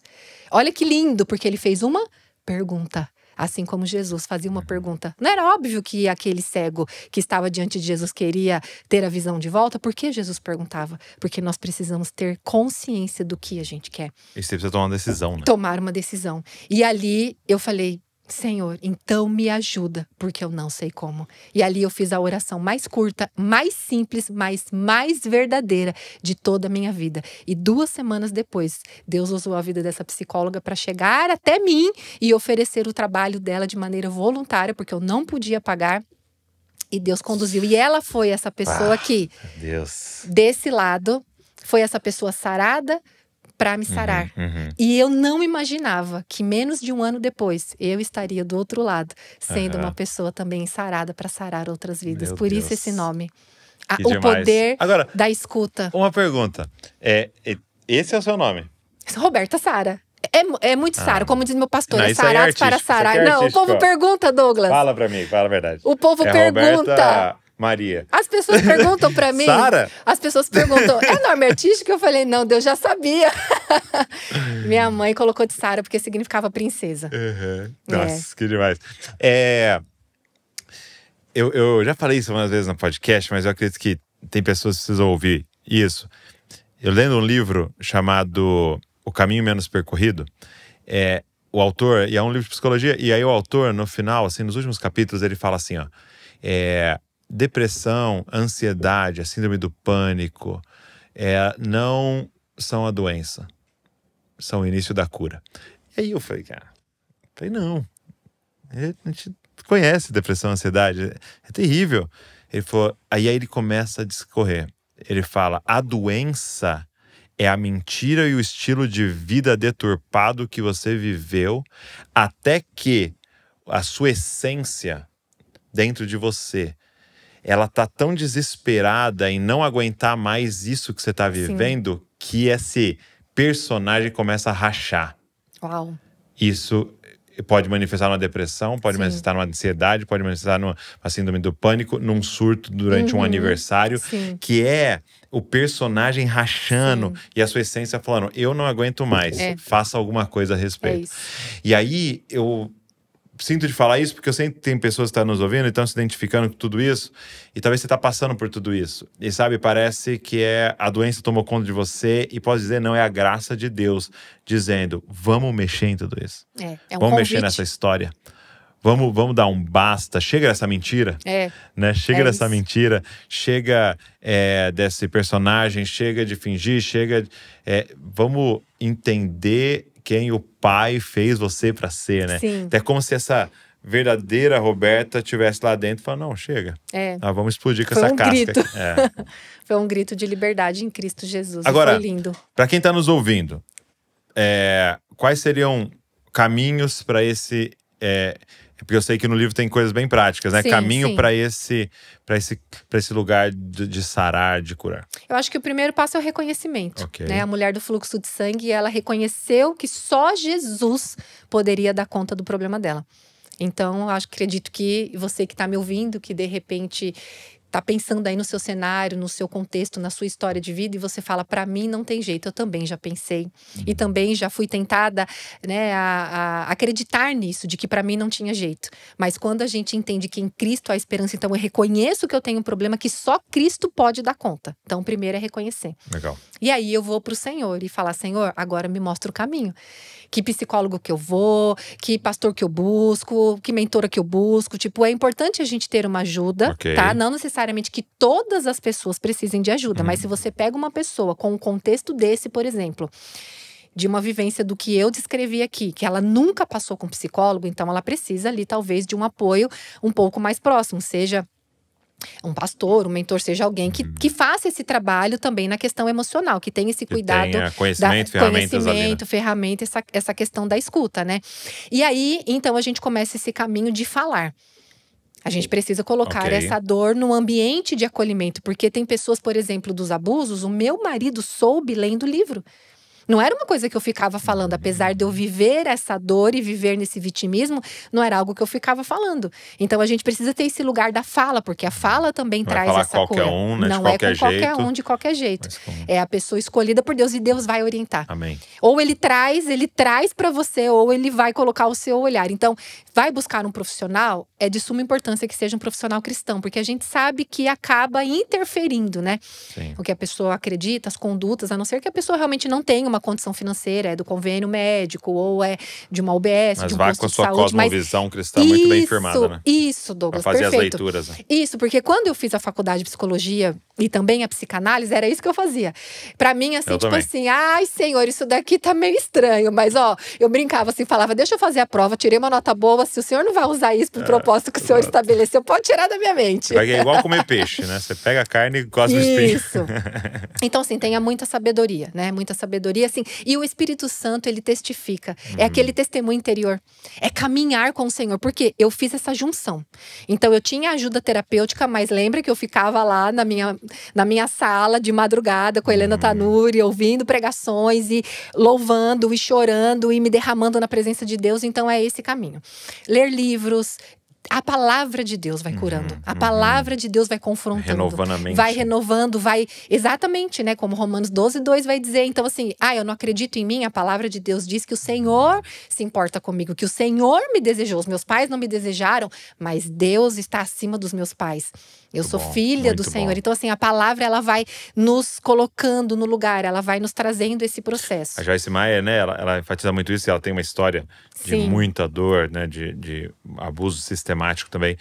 Olha que lindo, porque ele fez uma pergunta. Assim como Jesus fazia uma pergunta. Não era óbvio que aquele cego que estava diante de Jesus queria ter a visão de volta? Por que Jesus perguntava? Porque nós precisamos ter consciência do que a gente quer. E você precisa tomar uma decisão, né? Tomar uma decisão. E ali eu falei, Senhor, então me ajuda, porque eu não sei como. E ali eu fiz a oração mais curta, mais simples, mas mais verdadeira de toda a minha vida. E 2 semanas depois, Deus usou a vida dessa psicóloga para chegar até mim e oferecer o trabalho dela de maneira voluntária, porque eu não podia pagar. E Deus conduziu. E ela foi essa pessoa que, desse lado, foi essa pessoa sarada, para me sarar. E eu não imaginava que menos de 1 ano depois eu estaria do outro lado, sendo uma pessoa também sarada para sarar outras vidas. Por isso esse nome. O poder da escuta. Uma pergunta. Esse é o seu nome? Roberta Sara. É muito Sara, como diz meu pastor, é sarado para sarar. Não, o povo pergunta, Douglas. Fala pra mim, fala a verdade. O povo pergunta. Roberta Maria. As pessoas perguntam pra mim. Sara? As pessoas perguntam, é nome artístico? Eu falei, não, Deus já sabia. Minha mãe colocou de Sara porque significava princesa. Nossa, que demais. Eu já falei isso umas vezes no podcast, mas eu acredito que tem pessoas que precisam ouvir isso. Eu lendo um livro chamado O Caminho Menos Percorrido, o autor, e é um livro de psicologia, e aí o autor, no final, assim, nos últimos capítulos, ele fala assim, depressão, ansiedade, a síndrome do pânico, não são a doença, são o início da cura. E aí eu falei, não, a gente conhece depressão, ansiedade, é terrível. Ele falou, aí ele começa a discorrer. Ele fala, a doença é a mentira e o estilo de vida deturpado que você viveu até que a sua essência dentro de você, ela tá tão desesperada em não aguentar mais isso que você tá vivendo, que esse personagem começa a rachar. Uau. Isso pode manifestar numa depressão, pode manifestar numa ansiedade, pode manifestar numa síndrome do pânico, num surto durante um aniversário, que é o personagem rachando e a sua essência falando, eu não aguento mais, faça alguma coisa a respeito. E aí, eu sinto de falar isso porque eu sei que tem pessoas que estão nos ouvindo e estão se identificando com tudo isso. E talvez você está passando por tudo isso. E sabe, parece que a doença tomou conta de você. E pode dizer, não, é a graça de Deus dizendo, vamos mexer em tudo isso. Vamos mexer nessa história. Vamos dar um basta. Chega dessa mentira. Né? Chega dessa isso. Mentira. Chega desse personagem. Chega de fingir. Vamos entender quem o Pai fez você para ser, né? Sim. É como se essa verdadeira Roberta estivesse lá dentro e falando, não, chega. Vamos explodir com essa casca. Grito. Foi um grito de liberdade em Cristo Jesus. Agora, foi lindo. Para quem está nos ouvindo, quais seriam caminhos para esse... porque eu sei que no livro tem coisas bem práticas, né? Sim, caminho sim. para esse lugar de sarar, de curar. Eu acho que o primeiro passo é o reconhecimento. Okay. Né? A mulher do fluxo de sangue, ela reconheceu que só Jesus poderia dar conta do problema dela. Então, eu acredito que você que está me ouvindo, que de repente tá pensando aí no seu cenário, no seu contexto, na sua história de vida, e você fala, para mim não tem jeito, eu também já pensei. E também já fui tentada, né, a acreditar nisso, de que para mim não tinha jeito. Mas quando a gente entende que em Cristo há esperança, então eu reconheço que eu tenho um problema que só Cristo pode dar conta. Então, primeiro é reconhecer. Legal. E aí eu vou pro Senhor e falar, Senhor, agora me mostra o caminho. Que psicólogo que eu vou, que pastor que eu busco, que mentora que eu busco. Tipo, é importante a gente ter uma ajuda, tá? Não necessariamente que todas as pessoas precisem de ajuda. Mas se você pega uma pessoa com um contexto desse, por exemplo, de uma vivência do que eu descrevi aqui, que ela nunca passou com psicólogo, então ela precisa ali talvez de um apoio um pouco mais próximo, seja um pastor, um mentor, seja alguém que faça esse trabalho também na questão emocional, que tenha esse cuidado, tenha conhecimento, ferramenta, essa questão da escuta, né? E aí, então, a gente começa esse caminho de falar. A gente precisa colocar essa dor no ambiente de acolhimento, porque tem pessoas, por exemplo, dos abusos, o meu marido soube lendo o livro. Não era uma coisa que eu ficava falando, apesar de eu viver essa dor e viver nesse vitimismo, não era algo que eu ficava falando. Então a gente precisa ter esse lugar da fala, porque a fala também traz essa cura. Não é com qualquer um, de qualquer jeito. É a pessoa escolhida por Deus e Deus vai orientar. Amém. Ou ele traz para você, ou ele vai colocar o seu olhar. Então, vai buscar um profissional, é de suma importância que seja um profissional cristão, porque a gente sabe que acaba interferindo, né? Sim. O que a pessoa acredita, as condutas, a não ser que a pessoa realmente não tenha uma condição financeira, é do convênio médico, ou é de uma UBS, de um posto de saúde. Mas vai com a sua cosmovisão cristã muito bem firmada, né? Isso, Douglas, pra fazer perfeito. As leituras, né? Isso, porque quando eu fiz a faculdade de psicologia e também a psicanálise, era isso que eu fazia. Pra mim, assim, eu tipo também. assim, ai, Senhor, isso daqui tá meio estranho. Mas, ó, eu brincava assim, falava, deixa eu fazer a prova, tirei uma nota boa, se o senhor não vai usar isso pro propósito que o senhor estabeleceu, pode tirar da minha mente. É igual comer peixe, né? Você pega a carne e cospe o espinho. Isso. Então, assim, tenha muita sabedoria, né? Muita sabedoria, assim. E o Espírito Santo, ele testifica. É aquele testemunho interior. É caminhar com o Senhor. Porque eu fiz essa junção. Então, eu tinha ajuda terapêutica, mas lembra que eu ficava lá na minha sala de madrugada com a Helena Tanuri, ouvindo pregações e louvando e chorando e me derramando na presença de Deus. Então, é esse caminho. Ler livros. A palavra de Deus vai curando. A palavra de Deus vai confrontando. Renovando a mente. Vai renovando, vai… Exatamente, né? Como Romanos 12:2 vai dizer. Então assim, eu não acredito em mim. A palavra de Deus diz que o Senhor se importa comigo. Que o Senhor me desejou. Os meus pais não me desejaram. Mas Deus está acima dos meus pais. Eu sou filha do Senhor. Então assim, a palavra ela vai nos colocando no lugar. Ela vai nos trazendo esse processo. A Joyce Meyer, né? Ela enfatiza muito isso. Ela tem uma história de muita dor, né? De abuso sistemático também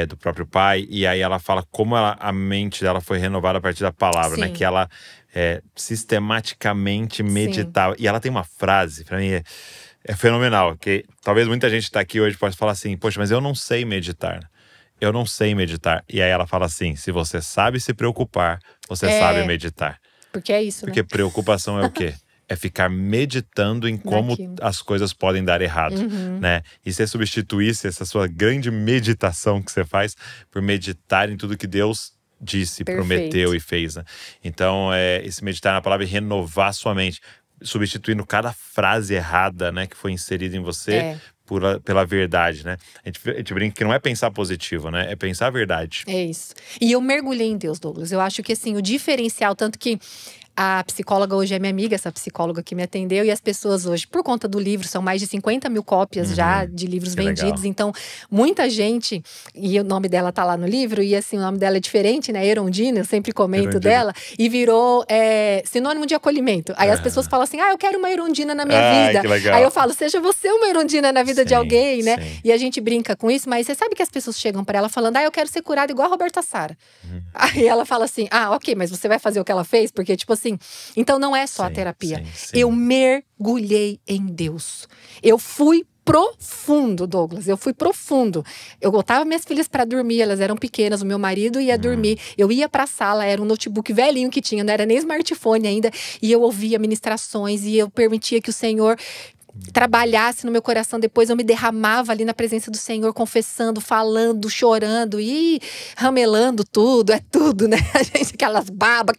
do próprio pai. E aí ela fala como a mente dela foi renovada a partir da palavra, né? Que ela sistematicamente meditava. E ela tem uma frase, pra mim é fenomenal, que talvez muita gente que tá aqui hoje possa falar assim, poxa, mas eu não sei meditar. Eu não sei meditar. E aí ela fala assim, se você sabe se preocupar, você sabe meditar. Porque é isso, Porque preocupação é o quê? É ficar meditando em como as coisas podem dar errado, né? E você substituísse essa sua grande meditação que você faz por meditar em tudo que Deus disse, prometeu e fez, né? Então, esse meditar na palavra e renovar sua mente, substituindo cada frase errada, né, que foi inserida em você pela verdade, né? A gente brinca que não é pensar positivo, né? É pensar a verdade. É isso. E eu mergulhei em Deus, Douglas. Eu acho que, assim, o diferencial, tanto que… A psicóloga hoje é minha amiga, essa psicóloga que me atendeu. E as pessoas hoje, por conta do livro, são mais de 50 mil cópias já de livros vendidos. Legal. Então, muita gente, e o nome dela tá lá no livro, e assim, o nome dela é diferente, né? Erondina, eu sempre comento dela. E virou sinônimo de acolhimento. Aí as pessoas falam assim, eu quero uma Erondina na minha vida. Que legal. Aí eu falo, seja você uma Erondina na vida de alguém, né? Sim. E a gente brinca com isso, mas você sabe que as pessoas chegam para ela falando, eu quero ser curada igual a Roberta Sara. Aí ela fala assim, ok, mas você vai fazer o que ela fez? Porque, tipo assim, então não é só a terapia. Sim. Eu mergulhei em Deus. Eu fui profundo, Douglas. Eu fui profundo. Eu botava minhas filhas para dormir, elas eram pequenas, o meu marido ia dormir. Eu ia pra sala, era um notebook velhinho que tinha, não era nem smartphone ainda. E eu ouvia ministrações e eu permitia que o Senhor trabalhasse no meu coração. Depois eu me derramava ali na presença do Senhor, confessando, falando, chorando e ramelando tudo, tudo, né? A gente, aquelas babas,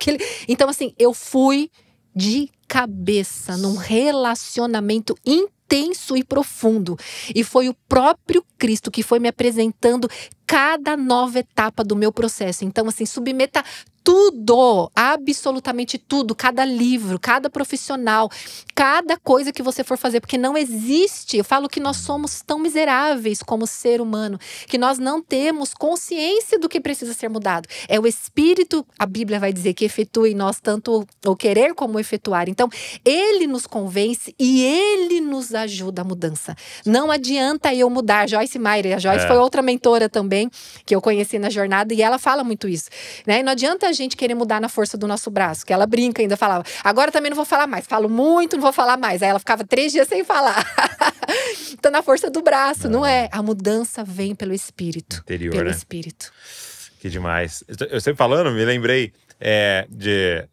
Então assim, eu fui de cabeça num relacionamento intenso e profundo. E foi o próprio Cristo que foi me apresentando cada nova etapa do meu processo. Então assim, submeta tudo, absolutamente tudo, cada livro, cada profissional, cada coisa que você for fazer, porque não existe, eu falo que nós somos tão miseráveis como ser humano, que nós não temos consciência do que precisa ser mudado. É o Espírito, a Bíblia vai dizer que efetua em nós tanto o querer como o efetuar. Então, Ele nos convence e Ele nos ajuda à mudança. Não adianta eu mudar. Joyce Meyer, a Joyce foi outra mentora também, que eu conheci na jornada, e ela fala muito isso, né? Não adianta a gente querer mudar na força do nosso braço, que ela brinca ainda, falava, agora também não vou falar mais, falo muito, não vou falar mais. Aí ela ficava 3 dias sem falar. Então na força do braço, não é? A mudança vem pelo Espírito. Interior, pelo né? Espírito. Que demais. Eu sempre falando, me lembrei de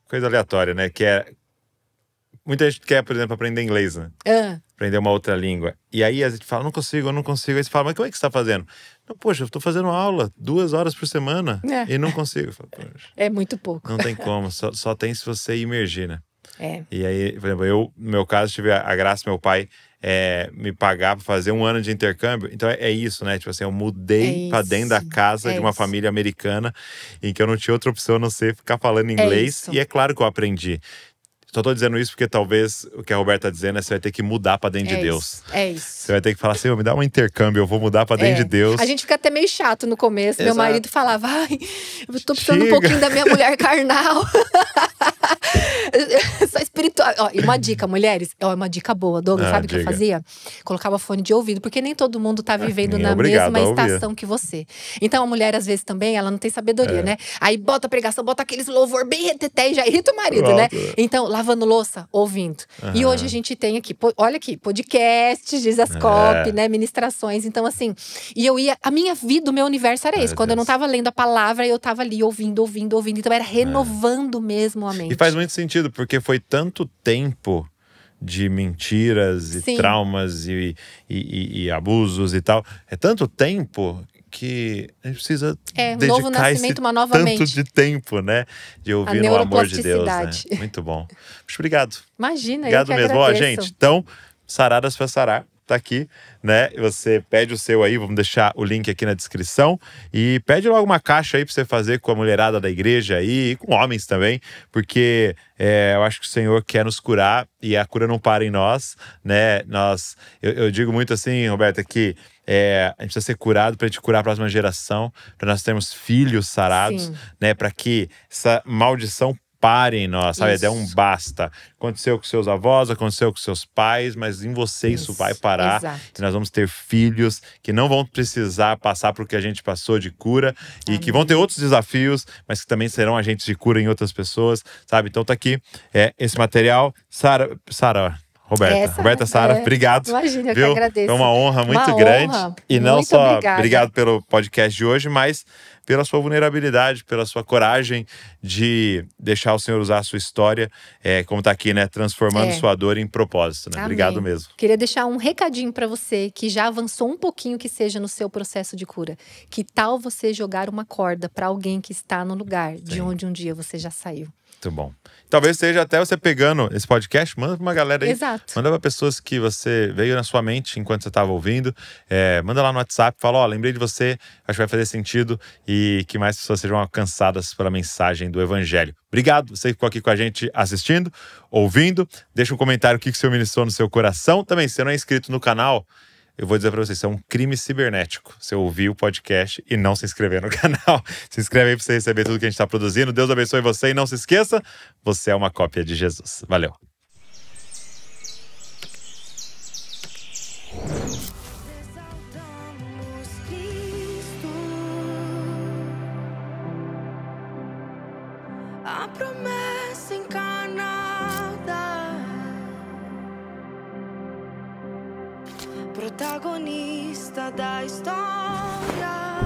coisa aleatória, né? Que é, muita gente quer, por exemplo, aprender inglês, né? Aprender uma outra língua. E aí a gente fala, não consigo, eu não consigo. Aí você fala, mas como é que você tá fazendo? Não, poxa, eu tô fazendo aula 2 horas por semana e não consigo. Falo, é muito pouco. Não tem como, só tem se você imergir, né? E aí, por exemplo, eu, no meu caso, tive a graça, meu pai me pagar para fazer 1 ano de intercâmbio. Então é isso, né? Tipo assim, eu mudei para dentro da casa de uma família americana em que eu não tinha outra opção a não ser ficar falando inglês. E é claro que eu aprendi. Só tô dizendo isso porque talvez o que a Roberta tá dizendo é que você vai ter que mudar pra dentro de Deus. É isso. Você vai ter que falar assim, me dá um intercâmbio, eu vou mudar pra dentro de Deus. A gente fica até meio chato no começo. Meu marido falava, eu tô precisando um pouquinho da minha mulher carnal. Só espiritual. E uma dica, mulheres, uma dica boa, Douglas, sabe o que eu fazia? Colocava fone de ouvido, porque nem todo mundo tá vivendo na mesma estação que você. Então a mulher, às vezes, também, ela não tem sabedoria, né? Aí bota a pregação, bota aqueles louvor bem reteté e já irrita o marido, né? Então, lavando louça, ouvindo. E hoje a gente tem aqui, olha aqui, podcasts, Dizascope, né? Ministrações. Então, assim, e eu ia, a minha vida, o meu universo era esse. Quando eu não tava lendo a palavra, eu tava ali ouvindo. Então era renovando mesmo a mente. E faz muito sentido, porque foi tanto tempo de mentiras e traumas e abusos e tal. É tanto tempo que a gente precisa dedicar novo nascimento, uma nova tanto mente. De tempo, né? De ouvir no amor de Deus, né? Muito bom. Muito obrigado. Imagina, obrigado eu que mesmo. agradeço. Gente, então, Saradas para Sarar tá aqui, né? Você pede o seu aí, vamos deixar o link aqui na descrição. E pede logo uma caixa aí pra você fazer com a mulherada da igreja aí, e com homens também, porque eu acho que o Senhor quer nos curar e a cura não para em nós, né? Eu digo muito assim, Roberta, que a gente precisa ser curado para a gente curar a próxima geração, para nós termos filhos sarados, né? Para que essa maldição pare em nós, sabe? É um basta. Aconteceu com seus avós, aconteceu com seus pais, mas em você isso vai parar. E nós vamos ter filhos que não vão precisar passar por que a gente passou de cura e que vão ter outros desafios, mas que também serão agentes de cura em outras pessoas, sabe? Então tá aqui esse material. Roberta, Sara, obrigado. Imagina, eu que agradeço. É uma honra muito grande. E não só obrigado pelo podcast de hoje, mas pela sua vulnerabilidade, pela sua coragem de deixar o Senhor usar a sua história, como tá aqui, né? Transformando sua dor em propósito, né? Obrigado mesmo. Queria deixar um recadinho para você que já avançou um pouquinho que seja no seu processo de cura. Que tal você jogar uma corda para alguém que está no lugar de onde um dia você já saiu? Muito bom. Talvez seja até você pegando esse podcast, manda pra uma galera aí. Exato. Manda pra pessoas que você veio na sua mente enquanto você estava ouvindo. Manda lá no WhatsApp, fala, lembrei de você, acho que vai fazer sentido e que mais pessoas sejam alcançadas pela mensagem do Evangelho. Obrigado, você que ficou aqui com a gente assistindo, ouvindo. Deixa um comentário o que o Senhor ministrou no seu coração. Também, se você não é inscrito no canal, eu vou dizer pra vocês, isso é um crime cibernético. Você ouvir o podcast e não se inscrever no canal. Se inscreve aí pra você receber tudo que a gente tá produzindo. Deus abençoe você e não se esqueça, você é uma cópia de Jesus. Valeu. A promessa encarnada, protagonista da história.